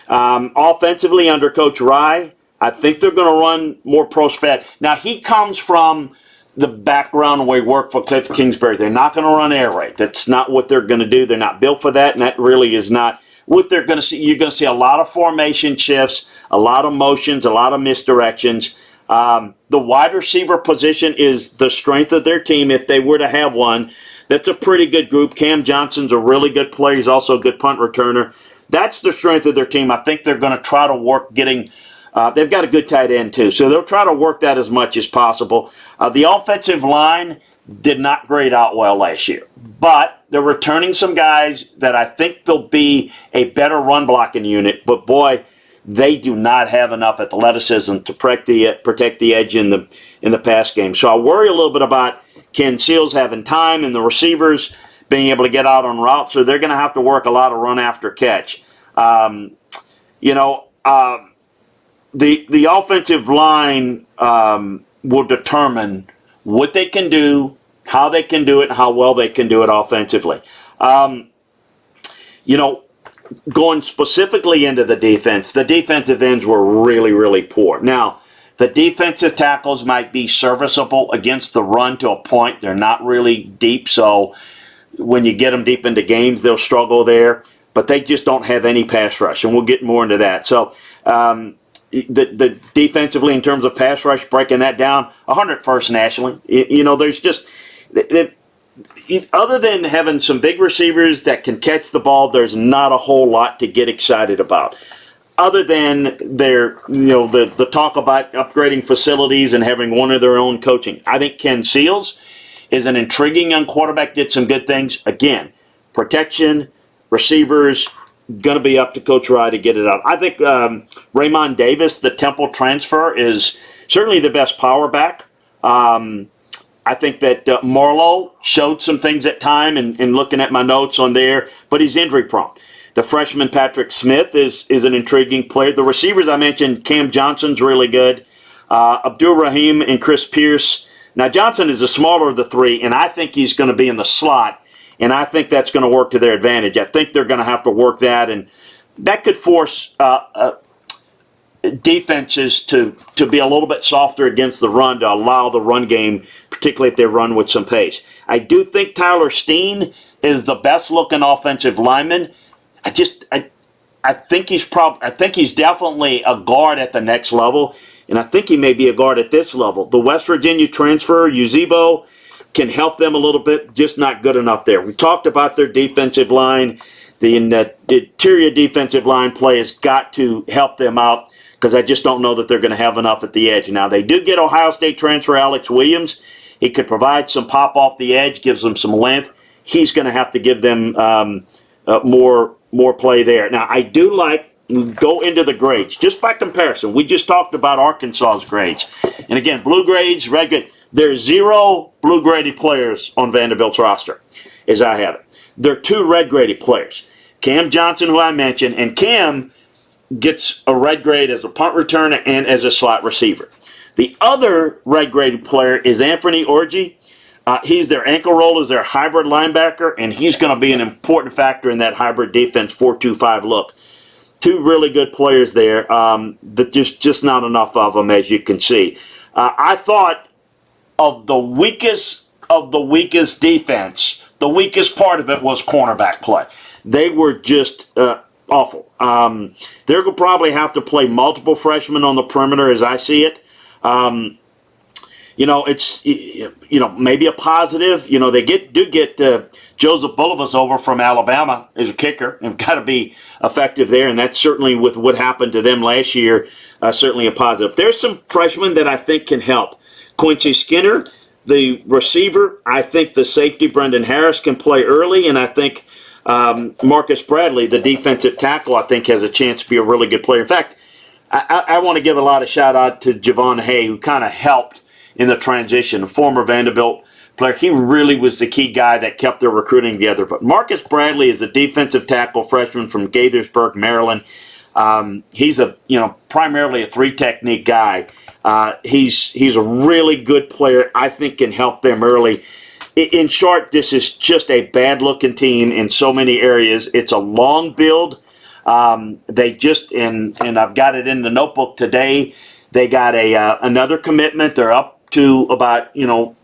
Offensively, under Coach Rye, I think they're going to run more pro sped. Now, he comes from the background where he worked for Cliff Kingsbury. They're not going to run air raid. That's not what they're going to do. They're not built for that, and that really is not what they're going to see. You're going to see a lot of formation shifts, a lot of motions, a lot of misdirections. The wide receiver position is the strength of their team if they were to have one. That's a pretty good group. Cam Johnson's a really good player. He's also a good punt returner. That's the strength of their team. I think they're going to try to work getting they've got a good tight end, too. So they'll try to work that as much as possible. The offensive line did not grade out well last year. But they're returning some guys that I think they'll be a better run blocking unit. But, boy, they do not have enough athleticism to protect the edge in the pass game. So I worry a little bit about Ken Seals having time and the receivers being able to get out on routes. So they're going to have to work a lot of run after catch. The offensive line will determine what they can do, how they can do it, and how well they can do it offensively. Going specifically into the defensive ends were really, really poor. Now, the defensive tackles might be serviceable against the run to a point. They're not really deep, so when you get them deep into games, they'll struggle there. But they just don't have any pass rush, and we'll get more into that. So, the defensively in terms of pass rush, breaking that down, 101st nationally. There's just other than having some big receivers that can catch the ball, there's not a whole lot to get excited about. Other than the talk about upgrading facilities and having one of their own coaching. I think Ken Seals is an intriguing young quarterback, did some good things. Again, protection, receivers, going to be up to Coach Rye to get it out. I think Raymond Davis, the Temple transfer, is certainly the best power back. I think that Marlowe showed some things at time, and looking at my notes on there, but he's injury prone. The freshman Patrick Smith is an intriguing player. The receivers I mentioned, Cam Johnson's really good. Abdul Rahim and Chris Pierce. Now, Johnson is the smaller of the three, and I think he's going to be in the slot. And I think that's going to work to their advantage. I think they're going to have to work that, and that could force defenses to be a little bit softer against the run to allow the run game, particularly if they run with some pace. I do think Tyler Steen is the best looking offensive lineman. I think he's definitely a guard at the next level, and I think he may be a guard at this level. The West Virginia transfer, Uzebo, can help them a little bit, just not good enough there. We talked about their defensive line. The interior defensive line play has got to help them out because I just don't know that they're going to have enough at the edge. Now, they do get Ohio State transfer Alex Williams. He could provide some pop off the edge, gives them some length. He's going to have to give them more play there. Now, I do go into the grades, just by comparison. We just talked about Arkansas's grades. And again, blue grades, red grades. There's 0 blue graded players on Vanderbilt's roster, as I have it. There are 2 red graded players. Cam Johnson, who I mentioned, and Cam gets a red grade as a punt returner and as a slot receiver. The other red graded player is Anthony Orji. He's their ankle roller, their hybrid linebacker, and he's going to be an important factor in that hybrid defense 4-2-5 look. 2 really good players there, but there's just not enough of them, as you can see. I thought of the weakest defense, the weakest part of it was cornerback play. They were just awful. They're going to probably have to play multiple freshmen on the perimeter, as I see it. It's maybe a positive. They do get Joseph Bulovas over from Alabama as a kicker, and got to be effective there. And that's certainly with what happened to them last year, certainly a positive. There's some freshmen that I think can help. Quincy Skinner, the receiver. I think the safety Brendan Harris can play early, and I think Marcus Bradley, the defensive tackle, I think has a chance to be a really good player. In fact, I want to give a lot of shout out to Javon Hay, who kind of helped in the transition, a former Vanderbilt player. He really was the key guy that kept their recruiting together. But Marcus Bradley is a defensive tackle freshman from Gaithersburg, Maryland. He's primarily a 3-technique guy. He's a really good player. I think can help them early. In short, this is just a bad-looking team in so many areas. It's a long build. They just and I've got it in the notebook today. They got another commitment. They're up to about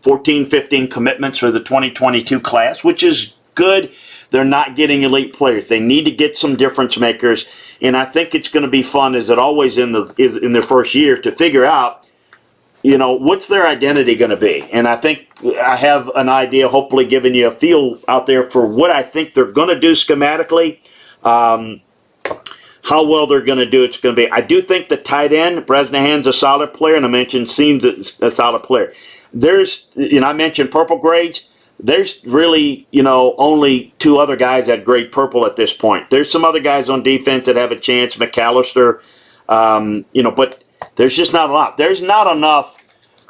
14, 15 commitments for the 2022 class, which is good. They're not getting elite players. They need to get some difference makers, and I think it's going to be fun, as it always in their first year, to figure out what's their identity going to be. And I think I have an idea, hopefully giving you a feel out there for what I think they're going to do schematically. How well they're going to do it's going to be. I do think the tight end, Bresnahan's a solid player, and I mentioned Seam's a solid player. I mentioned purple grades. There's really, only 2 other guys that grade purple at this point. There's some other guys on defense that have a chance, McAllister, but there's just not a lot. There's not enough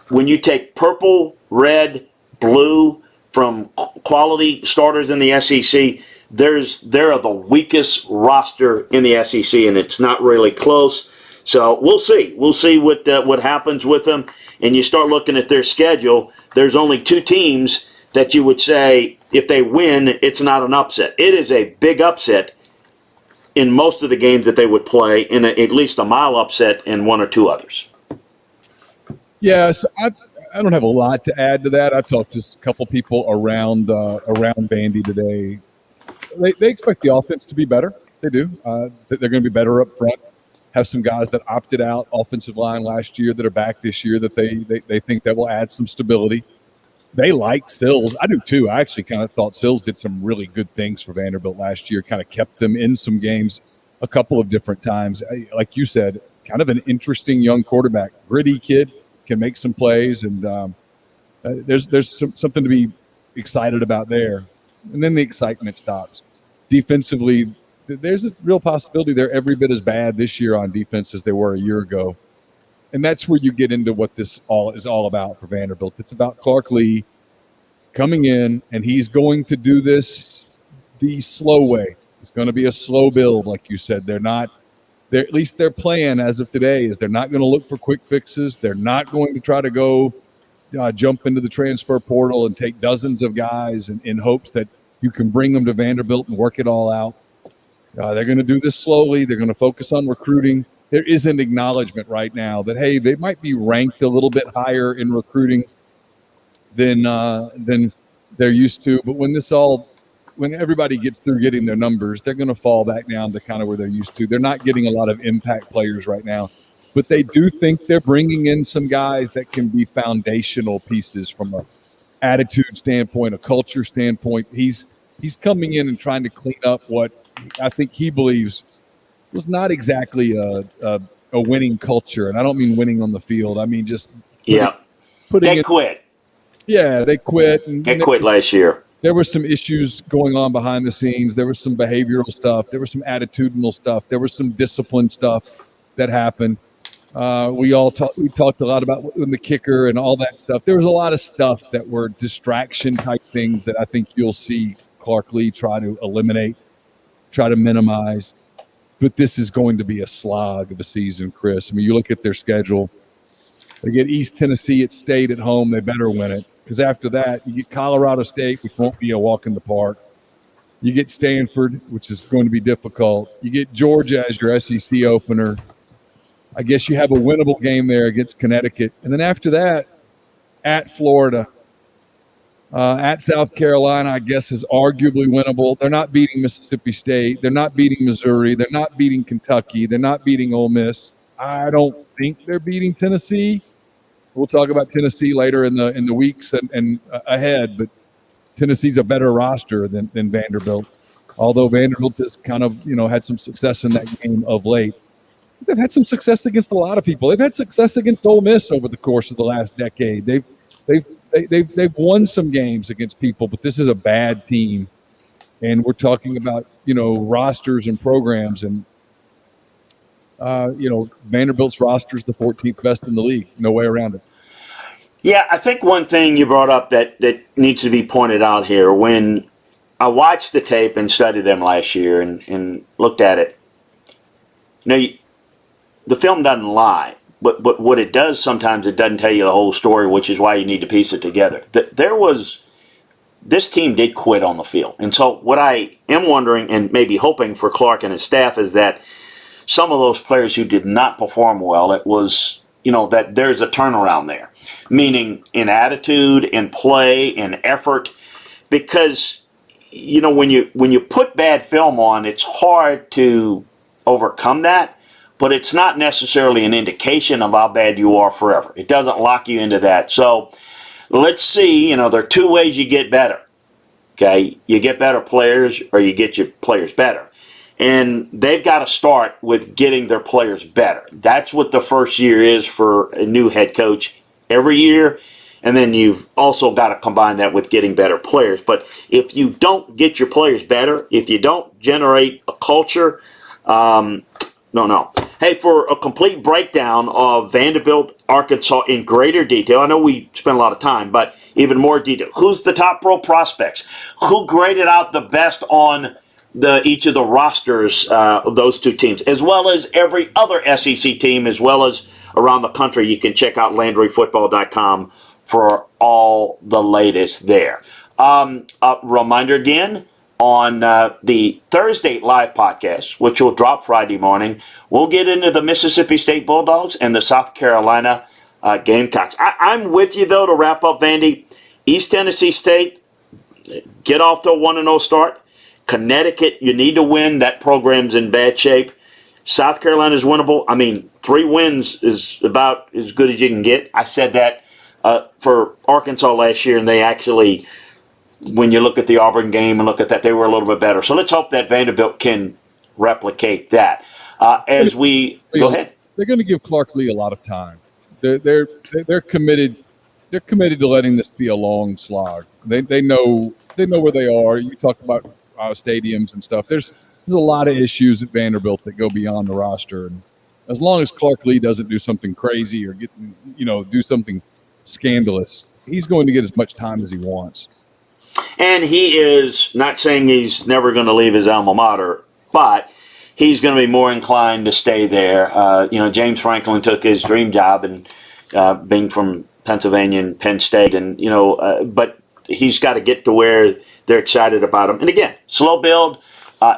when you take purple, red, blue from quality starters in the SEC. They're the weakest roster in the SEC, and it's not really close. So we'll see. We'll see what happens with them. And you start looking at their schedule. There's only 2 teams that you would say if they win, it's not an upset. It is a big upset in most of the games that they would play, and at least a mile upset in 1 or 2 others. Yeah, so I don't have a lot to add to that. I've talked to a couple people around Vandy today. They expect the offense to be better. They do. They're going to be better up front. Have some guys that opted out offensive line last year that are back this year that they think that will add some stability. They like Sills. I do too. I actually kind of thought Sills did some really good things for Vanderbilt last year, kind of kept them in some games a couple of different times. Like you said, kind of an interesting young quarterback. Gritty kid, can make some plays, and there's something to be excited about there. And then the excitement stops. Defensively, there's a real possibility they're every bit as bad this year on defense as they were a year ago. And that's where you get into what this is all about for Vanderbilt. It's about Clark Lee coming in, and he's going to do this the slow way. It's going to be a slow build, like you said. At least their plan as of today is they're not going to look for quick fixes. They're not going to try to go jump into the transfer portal and take dozens of guys in hopes that you can bring them to Vanderbilt and work it all out. They're going to do this slowly. They're going to focus on recruiting. There is an acknowledgement right now that, hey, they might be ranked a little bit higher in recruiting than they're used to. But when this all when everybody gets through getting their numbers, they're going to fall back down to kind of where they're used to. They're not getting a lot of impact players right now, but they do think they're bringing in some guys that can be foundational pieces from a attitude standpoint, a culture standpoint. He's coming in and trying to clean up what I think he believes was not exactly a winning culture. And I don't mean winning on the field. I mean just putting they in, quit. Yeah, they quit. And They quit last year. There were some issues going on behind the scenes. There was some behavioral stuff. There was some attitudinal stuff. There was some discipline stuff that happened. We talked a lot about the kicker and all that stuff. There was a lot of stuff that were distraction type things that I think you'll see Clark Lee try to eliminate, try to minimize. But this is going to be a slog of a season, Chris. I mean, you look at their schedule. They get East Tennessee at State at home. They better win it, because after that, you get Colorado State, which won't be a walk in the park. You get Stanford, which is going to be difficult. You get Georgia as your SEC opener. I guess you have a winnable game there against Connecticut. And then after that, at Florida, at South Carolina, I guess is arguably winnable. They're not beating Mississippi State. They're not beating Missouri. They're not beating Kentucky. They're not beating Ole Miss. I don't think they're beating Tennessee. We'll talk about Tennessee later in the weeks and ahead, but Tennessee's a better roster than Vanderbilt. Although Vanderbilt has kind of had some success in that game of late. They've had some success against a lot of people. They've had success against Ole Miss over the course of the last decade. They've won some games against people, but this is a bad team, and we're talking about rosters and programs and. Vanderbilt's roster is the 14th best in the league. No way around it. Yeah, I think one thing you brought up that needs to be pointed out here, when I watched the tape and studied them last year and looked at it, the film doesn't lie, but what it does sometimes, it doesn't tell you the whole story, which is why you need to piece it together. This team did quit on the field. And so what I am wondering and maybe hoping for Clark and his staff is that some of those players who did not perform well, it was, that there's a turnaround there, meaning in attitude, in play, in effort, because, when you put bad film on, it's hard to overcome that, but it's not necessarily an indication of how bad you are forever. It doesn't lock you into that. So let's see, there are two ways you get better, okay? You get better players or you get your players better. And they've got to start with getting their players better. That's what the first year is for a new head coach every year. And then you've also got to combine that with getting better players. But if you don't get your players better, if you don't generate a culture, no. Hey, for a complete breakdown of Vanderbilt, Arkansas in greater detail, I know we spent a lot of time, but even more detail. Who's the top pro prospects? Who graded out the best on each of the rosters of those two teams, as well as every other SEC team, as well as around the country? You can check out LandryFootball.com for all the latest there. Reminder again, on the Thursday live podcast, which will drop Friday morning, we'll get into the Mississippi State Bulldogs and the South Carolina Gamecocks. I'm with you, though, to wrap up, Vandy. East Tennessee State, get off to a 1-0 start. Connecticut, you need to win. That program's in bad shape. South Carolina's winnable. I mean, 3 wins is about as good as you can get. I said that for Arkansas last year, and they actually, when you look at the Auburn game and look at that, they were a little bit better. So let's hope that Vanderbilt can replicate that. Go ahead. They're going to give Clark Lee a lot of time. They're committed. They're committed to letting this be a long slog. They know where they are. You talk about stadiums and stuff. There's a lot of issues at Vanderbilt that go beyond the roster, and as long as Clark Lee doesn't do something crazy or do something scandalous, he's going to get as much time as he wants. And he is not saying he's never going to leave his alma mater, but he's going to be more inclined to stay there. James Franklin took his dream job and being from Pennsylvania and Penn State, and but he's got to get to where they're excited about him. And again, slow build.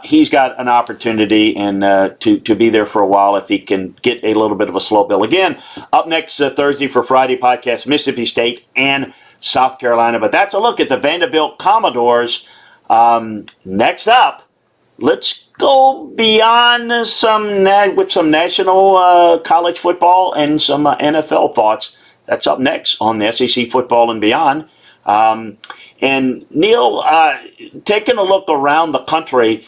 He's got an opportunity and to be there for a while if he can get a little bit of a slow build. Again, up next Thursday for Friday podcast, Mississippi State and South Carolina. But that's a look at the Vanderbilt Commodores Next up, let's go beyond with some national college football and some NFL thoughts. That's up next on the SEC Football and Beyond. And Neil, taking a look around the country,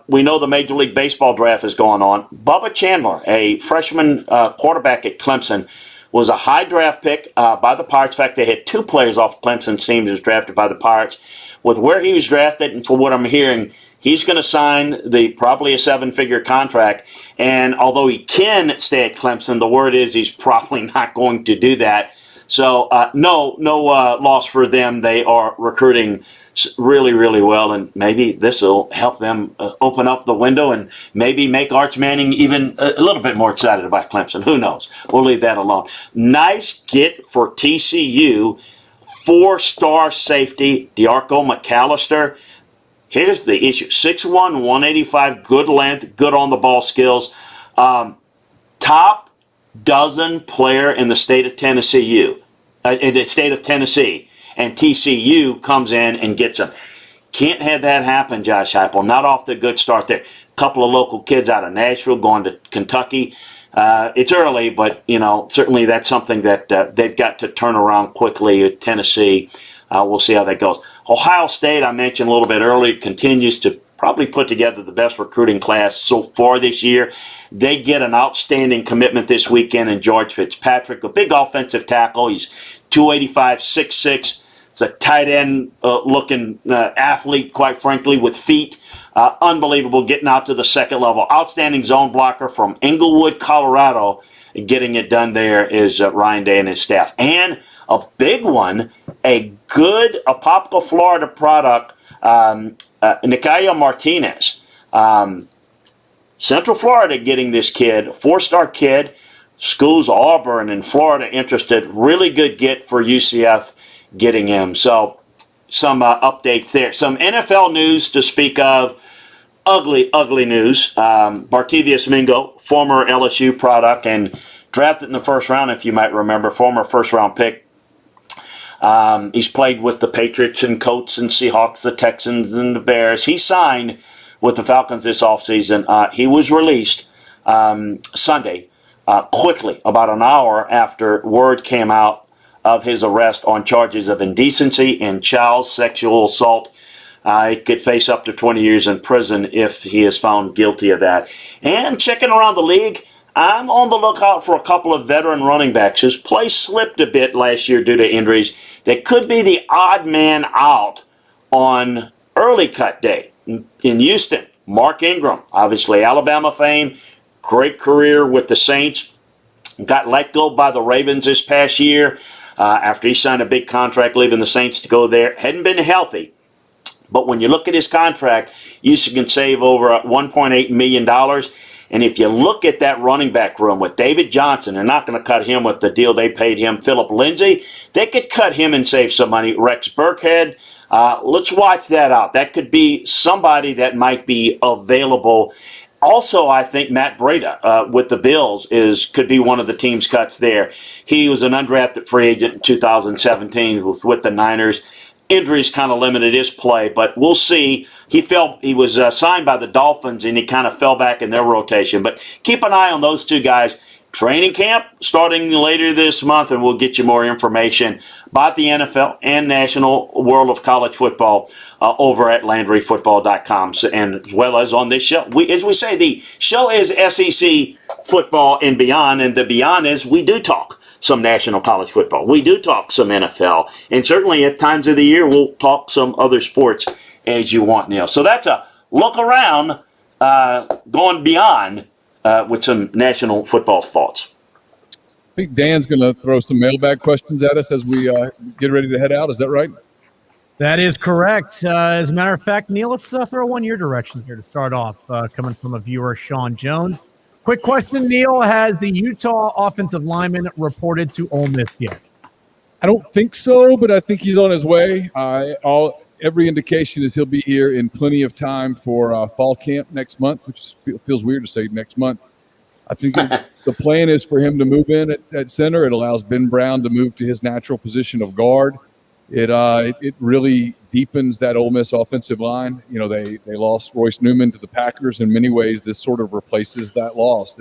we know the Major League Baseball draft is going on. Bubba Chandler, a freshman quarterback at Clemson, was a high draft pick by the Pirates. In fact, they had 2 players off Clemson's team who was drafted by the Pirates. With where he was drafted, and for what I'm hearing, he's going to sign probably a 7-figure contract. And although he can stay at Clemson, the word is he's probably not going to do that. So no loss for them. They are recruiting really, really well, and maybe this will help them open up the window and maybe make Arch Manning even a little bit more excited about Clemson. Who knows? We'll leave that alone. Nice get for TCU. 4-star safety, D'Arco McAllister. Here's the issue. 6'1", 185, good length, good on-the-ball skills. Top dozen player in the state of Tennessee. And TCU comes in and gets him. Can't have that happen, Josh Heupel. Not off the good start there. A couple of local kids out of Nashville going to Kentucky. It's early, but certainly that's something that they've got to turn around quickly at Tennessee. We'll see how that goes. Ohio State, I mentioned a little bit earlier, continues to probably put together the best recruiting class so far this year. They get an outstanding commitment this weekend in George Fitzpatrick, a big offensive tackle. He's 285, 6'6". It's a tight end looking athlete, quite frankly, with feet. Unbelievable, getting out to the second level. Outstanding zone blocker from Englewood, Colorado. Getting it done there is Ryan Day and his staff. And a big one, a Apopka, Florida product, Nicayo Martinez. Central Florida getting this kid, 4-star kid. Schools Auburn and Florida interested. Really good get for UCF getting him. So some updates there. Some NFL news to speak of. Ugly news. Bartavius Mingo, former LSU product and drafted in the first round, if you might remember, former first-round pick. He's played with the Patriots and Colts and Seahawks, the Texans and the Bears. He signed with the Falcons this offseason. He was released Sunday, quickly, about an hour after word came out of his arrest on charges of indecency and child sexual assault. He could face up to 20 years in prison if he is found guilty of that. And checking around the league, I'm on the lookout for a couple of veteran running backs whose play slipped a bit last year due to injuries that could be the odd man out on early cut day. In Houston, Mark Ingram, obviously Alabama fame, great career with the Saints, got let go by the Ravens this past year after he signed a big contract leaving the Saints to go there. Hadn't been healthy. But when you look at his contract, Houston can save over $1.8 million. And if you look at that running back room with David Johnson, they're not going to cut him with the deal they paid him. Philip Lindsay, they could cut him and save some money. Rex Burkhead, let's watch that out. That could be somebody that might be available. Also, I think Matt Breida with the Bills could be one of the team's cuts there. He was an undrafted free agent in 2017 with the Niners. Injuries kind of limited his play, but we'll see. He was signed by the Dolphins, and he kind of fell back in their rotation. But keep an eye on those two guys. Training camp starting later this month, and we'll get you more information about the NFL and National World of College Football over at LandryFootball.com, and as well as on this show. As we say, the show is SEC Football and Beyond, and the Beyond is we do talk some national college football. We do talk some NFL, and certainly at times of the year we'll talk some other sports as you want, Neil. So that's a look around, going beyond with some national football thoughts. I think Dan's going to throw some mailbag questions at us as we get ready to head out. Is that right? That is correct. As a matter of fact, Neil, let's throw one your direction here to start off, coming from a viewer, Sean Jones. Quick question, Neil. Has the Utah offensive lineman reported to Ole Miss yet? I don't think so, but I think he's on his way. Every indication is he'll be here in plenty of time for fall camp next month, which feels weird to say next month. I think the plan is for him to move in at center. It allows Ben Brown to move to his natural position of guard. it really deepens that Ole Miss offensive line. You know, they lost Royce Newman to the Packers. In many ways, this sort of replaces that loss.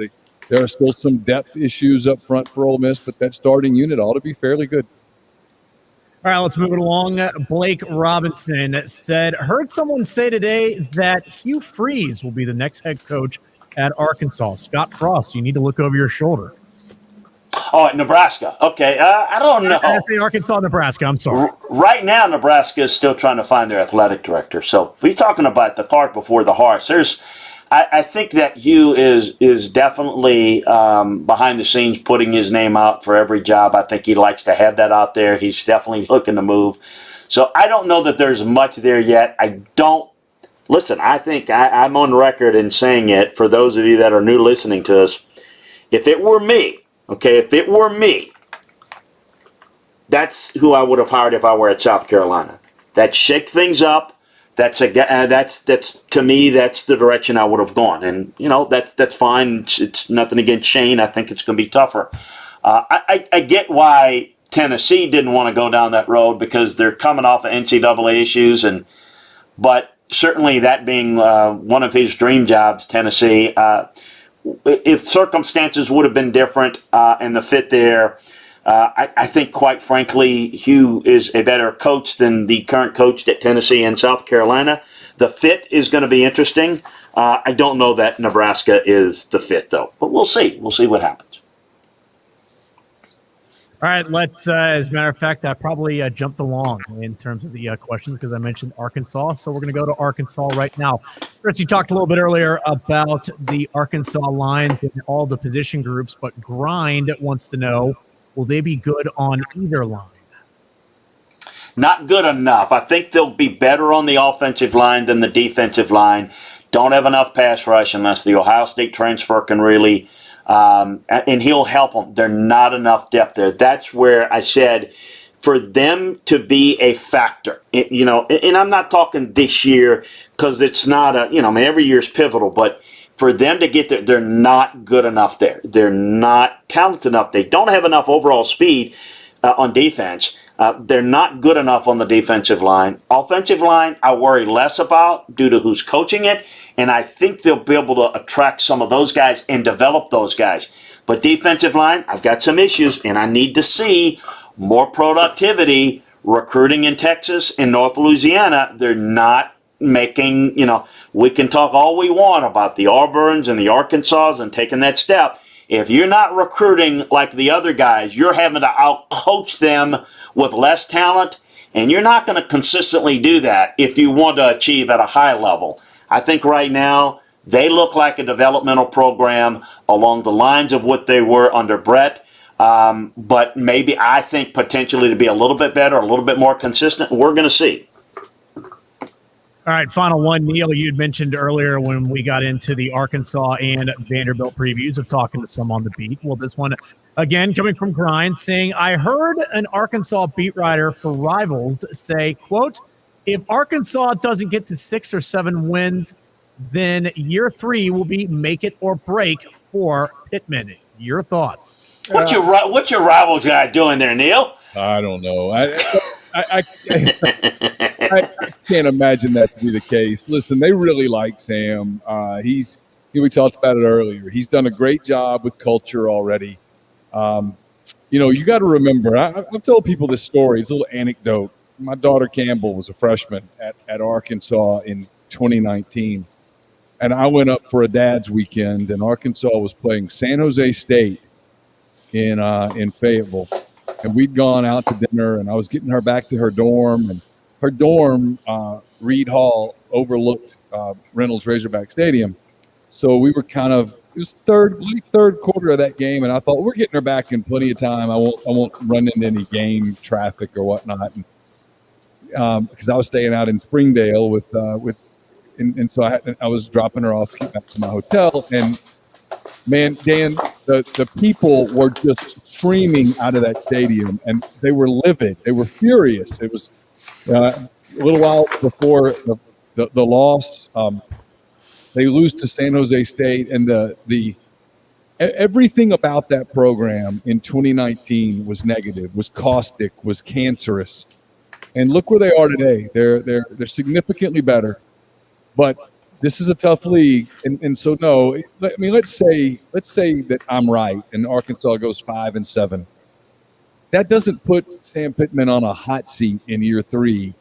There are still some depth issues up front for Ole Miss, but that starting unit ought to be fairly good. All right, let's move it along. Blake Robinson said, heard someone say today that Hugh Freeze will be the next head coach at Arkansas. Scott Frost, you need to look over your shoulder. Oh, at Nebraska. Okay, I don't know. I say Arkansas, Nebraska. I'm sorry. Right now, Nebraska is still trying to find their athletic director. So if we're talking about the cart before the horse, I think that Hugh is definitely behind the scenes putting his name out for every job. I think he likes to have that out there. He's definitely looking to move. So I don't know that there's much there yet. Listen, I think I'm on record in saying it for those of you that are new listening to us. If it were me, that's who I would have hired if I were at South Carolina. That shake things up. That's to me, that's the direction I would have gone, and that's fine. It's nothing against Shane. I think it's going to be tougher. I get why Tennessee didn't want to go down that road because they're coming off of NCAA issues, but certainly that being one of his dream jobs, Tennessee. If circumstances would have been different and the fit there, I think, quite frankly, Hugh is a better coach than the current coach at Tennessee and South Carolina. The fit is going to be interesting. I don't know that Nebraska is the fit, though, but we'll see. We'll see what happens. All right, let's, as a matter of fact, I probably jumped along in terms of the questions because I mentioned Arkansas. So we're going to go to Arkansas right now. Chris, you talked a little bit earlier about the Arkansas lines and all the position groups, but Grind wants to know, will they be good on either line? Not good enough. I think they'll be better on the offensive line than the defensive line. Don't have enough pass rush unless the Ohio State transfer can really and he'll help them. There's not enough depth there. That's where I said for them to be a factor, and I'm not talking this year because it's not every year's pivotal, but for them to get there, they're not good enough there. They're not talented enough. They don't have enough overall speed on defense. They're not good enough on the defensive line. Offensive line, I worry less about due to who's coaching it, and I think they'll be able to attract some of those guys and develop those guys. But defensive line, I've got some issues, and I need to see more productivity recruiting in Texas and North Louisiana. They're not making, we can talk all we want about the Auburns and the Arkansas and taking that step. If you're not recruiting like the other guys, you're having to out-coach them with less talent, and you're not going to consistently do that if you want to achieve at a high level. I think right now they look like a developmental program along the lines of what they were under Brett, but maybe I think potentially to be a little bit better, a little bit more consistent. We're going to see. All right, final one. Neil, you'd mentioned earlier when we got into the Arkansas and Vanderbilt previews of talking to some on the beat. Well, this one, again, coming from Grind, saying, I heard an Arkansas beat writer for Rivals say, quote, if Arkansas doesn't get to 6 or 7 wins, then year 3 will be make it or break for Pittman. Your thoughts? What's your Rivals guy doing there, Neil? I don't know. I can't imagine that to be the case. Listen, they really like Sam. We talked about it earlier. He's done a great job with culture already. You got to remember, I've told people this story. It's a little anecdote. My daughter Campbell was a freshman at Arkansas in 2019. And I went up for a dad's weekend, and Arkansas was playing San Jose State in Fayetteville. And we'd gone out to dinner, and I was getting her back to her dorm. And her dorm, Reed Hall, overlooked Reynolds Razorback Stadium. So we were it was third quarter of that game, and I thought, we're getting her back in plenty of time. I won't run into any game traffic or whatnot. Because I was staying out in Springdale and so I was dropping her off to get back to my hotel. And man, Dan, the people were just streaming out of that stadium, and they were livid. They were furious. It was a little while before the loss. They lose to San Jose State, and the everything about that program in 2019 was negative, was caustic, was cancerous. And look where they are today. They're significantly better, but this is a tough league. And so no, I mean, let's say that I'm right and Arkansas goes 5-7. That doesn't put Sam Pittman on a hot seat in year 3.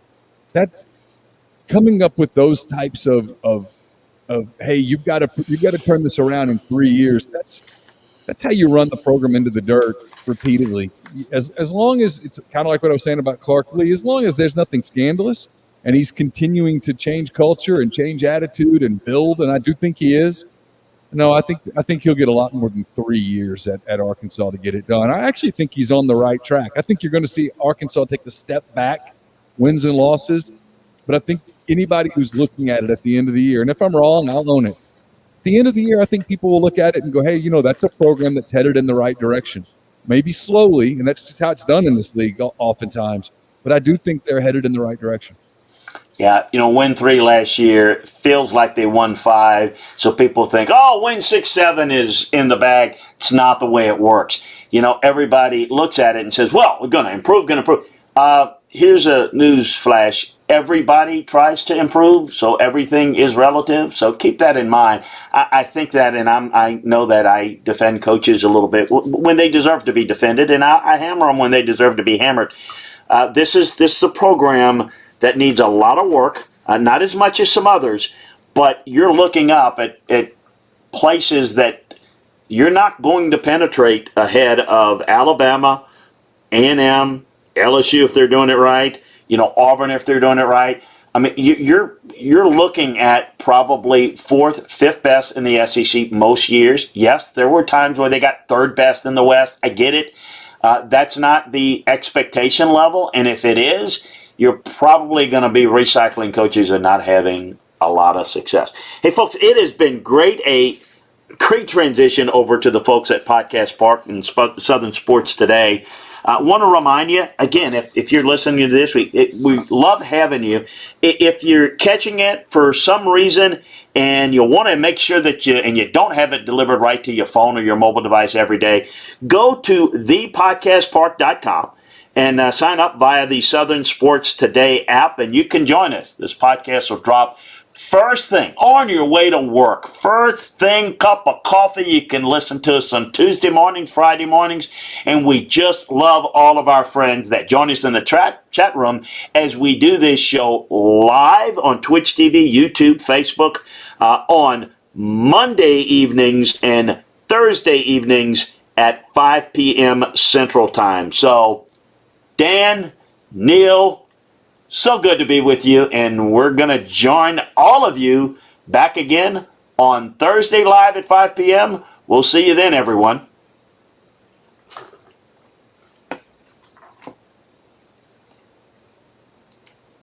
That's coming up with those types of hey, you've got to turn this around in 3 years. That's how you run the program into the dirt repeatedly. As long as it's kind of like what I was saying about Clark Lee, as long as there's nothing scandalous and he's continuing to change culture and change attitude and build, and I do think he is. No, I think he'll get a lot more than 3 years at Arkansas to get it done. I actually think he's on the right track. I think you're going to see Arkansas take a step back, wins and losses, but I think anybody who's looking at it at the end of the year, and if I'm wrong, I'll own it. At the end of the year, I think people will look at it and go, hey, that's a program that's headed in the right direction. Maybe slowly, and that's just how it's done in this league oftentimes, but I do think they're headed in the right direction. Yeah, win 3 last year, feels like they won 5, so people think, win 6, 7 is in the bag. It's not the way it works. Everybody looks at it and says, well, we're going to improve. Here's a news flash. Everybody tries to improve, so everything is relative. So keep that in mind. I think that, and I know that I defend coaches a little bit when they deserve to be defended, and I hammer them when they deserve to be hammered. This is a program that needs a lot of work, not as much as some others, but you're looking up at places that you're not going to penetrate ahead of Alabama, A&M, LSU if they're doing it right, Auburn if they're doing it right. I mean, you're looking at probably 4th, 5th best in the SEC most years. Yes, there were times where they got 3rd best in the West. I get it. That's not the expectation level, and if it is, you're probably going to be recycling coaches and not having a lot of success. Hey, folks, it has been great. A great transition over to the folks at Podcast Park and Southern Sports Today. I want to remind you, again, if you're listening to this, we love having you. If you're catching it for some reason and you want to make sure that you don't have it delivered right to your phone or your mobile device every day, go to thepodcastpark.com and sign up via the Southern Sports Today app, and you can join us. This podcast will drop first thing on your way to work. First thing, cup of coffee. You can listen to us on Tuesday mornings, Friday mornings, and we just love all of our friends that join us in the chat room as we do this show live on Twitch TV, YouTube, Facebook, on Monday evenings and Thursday evenings at 5 p.m. Central Time. So, Dan, Neil, so good to be with you, and we're going to join all of you back again on Thursday live at 5 p.m. We'll see you then, everyone.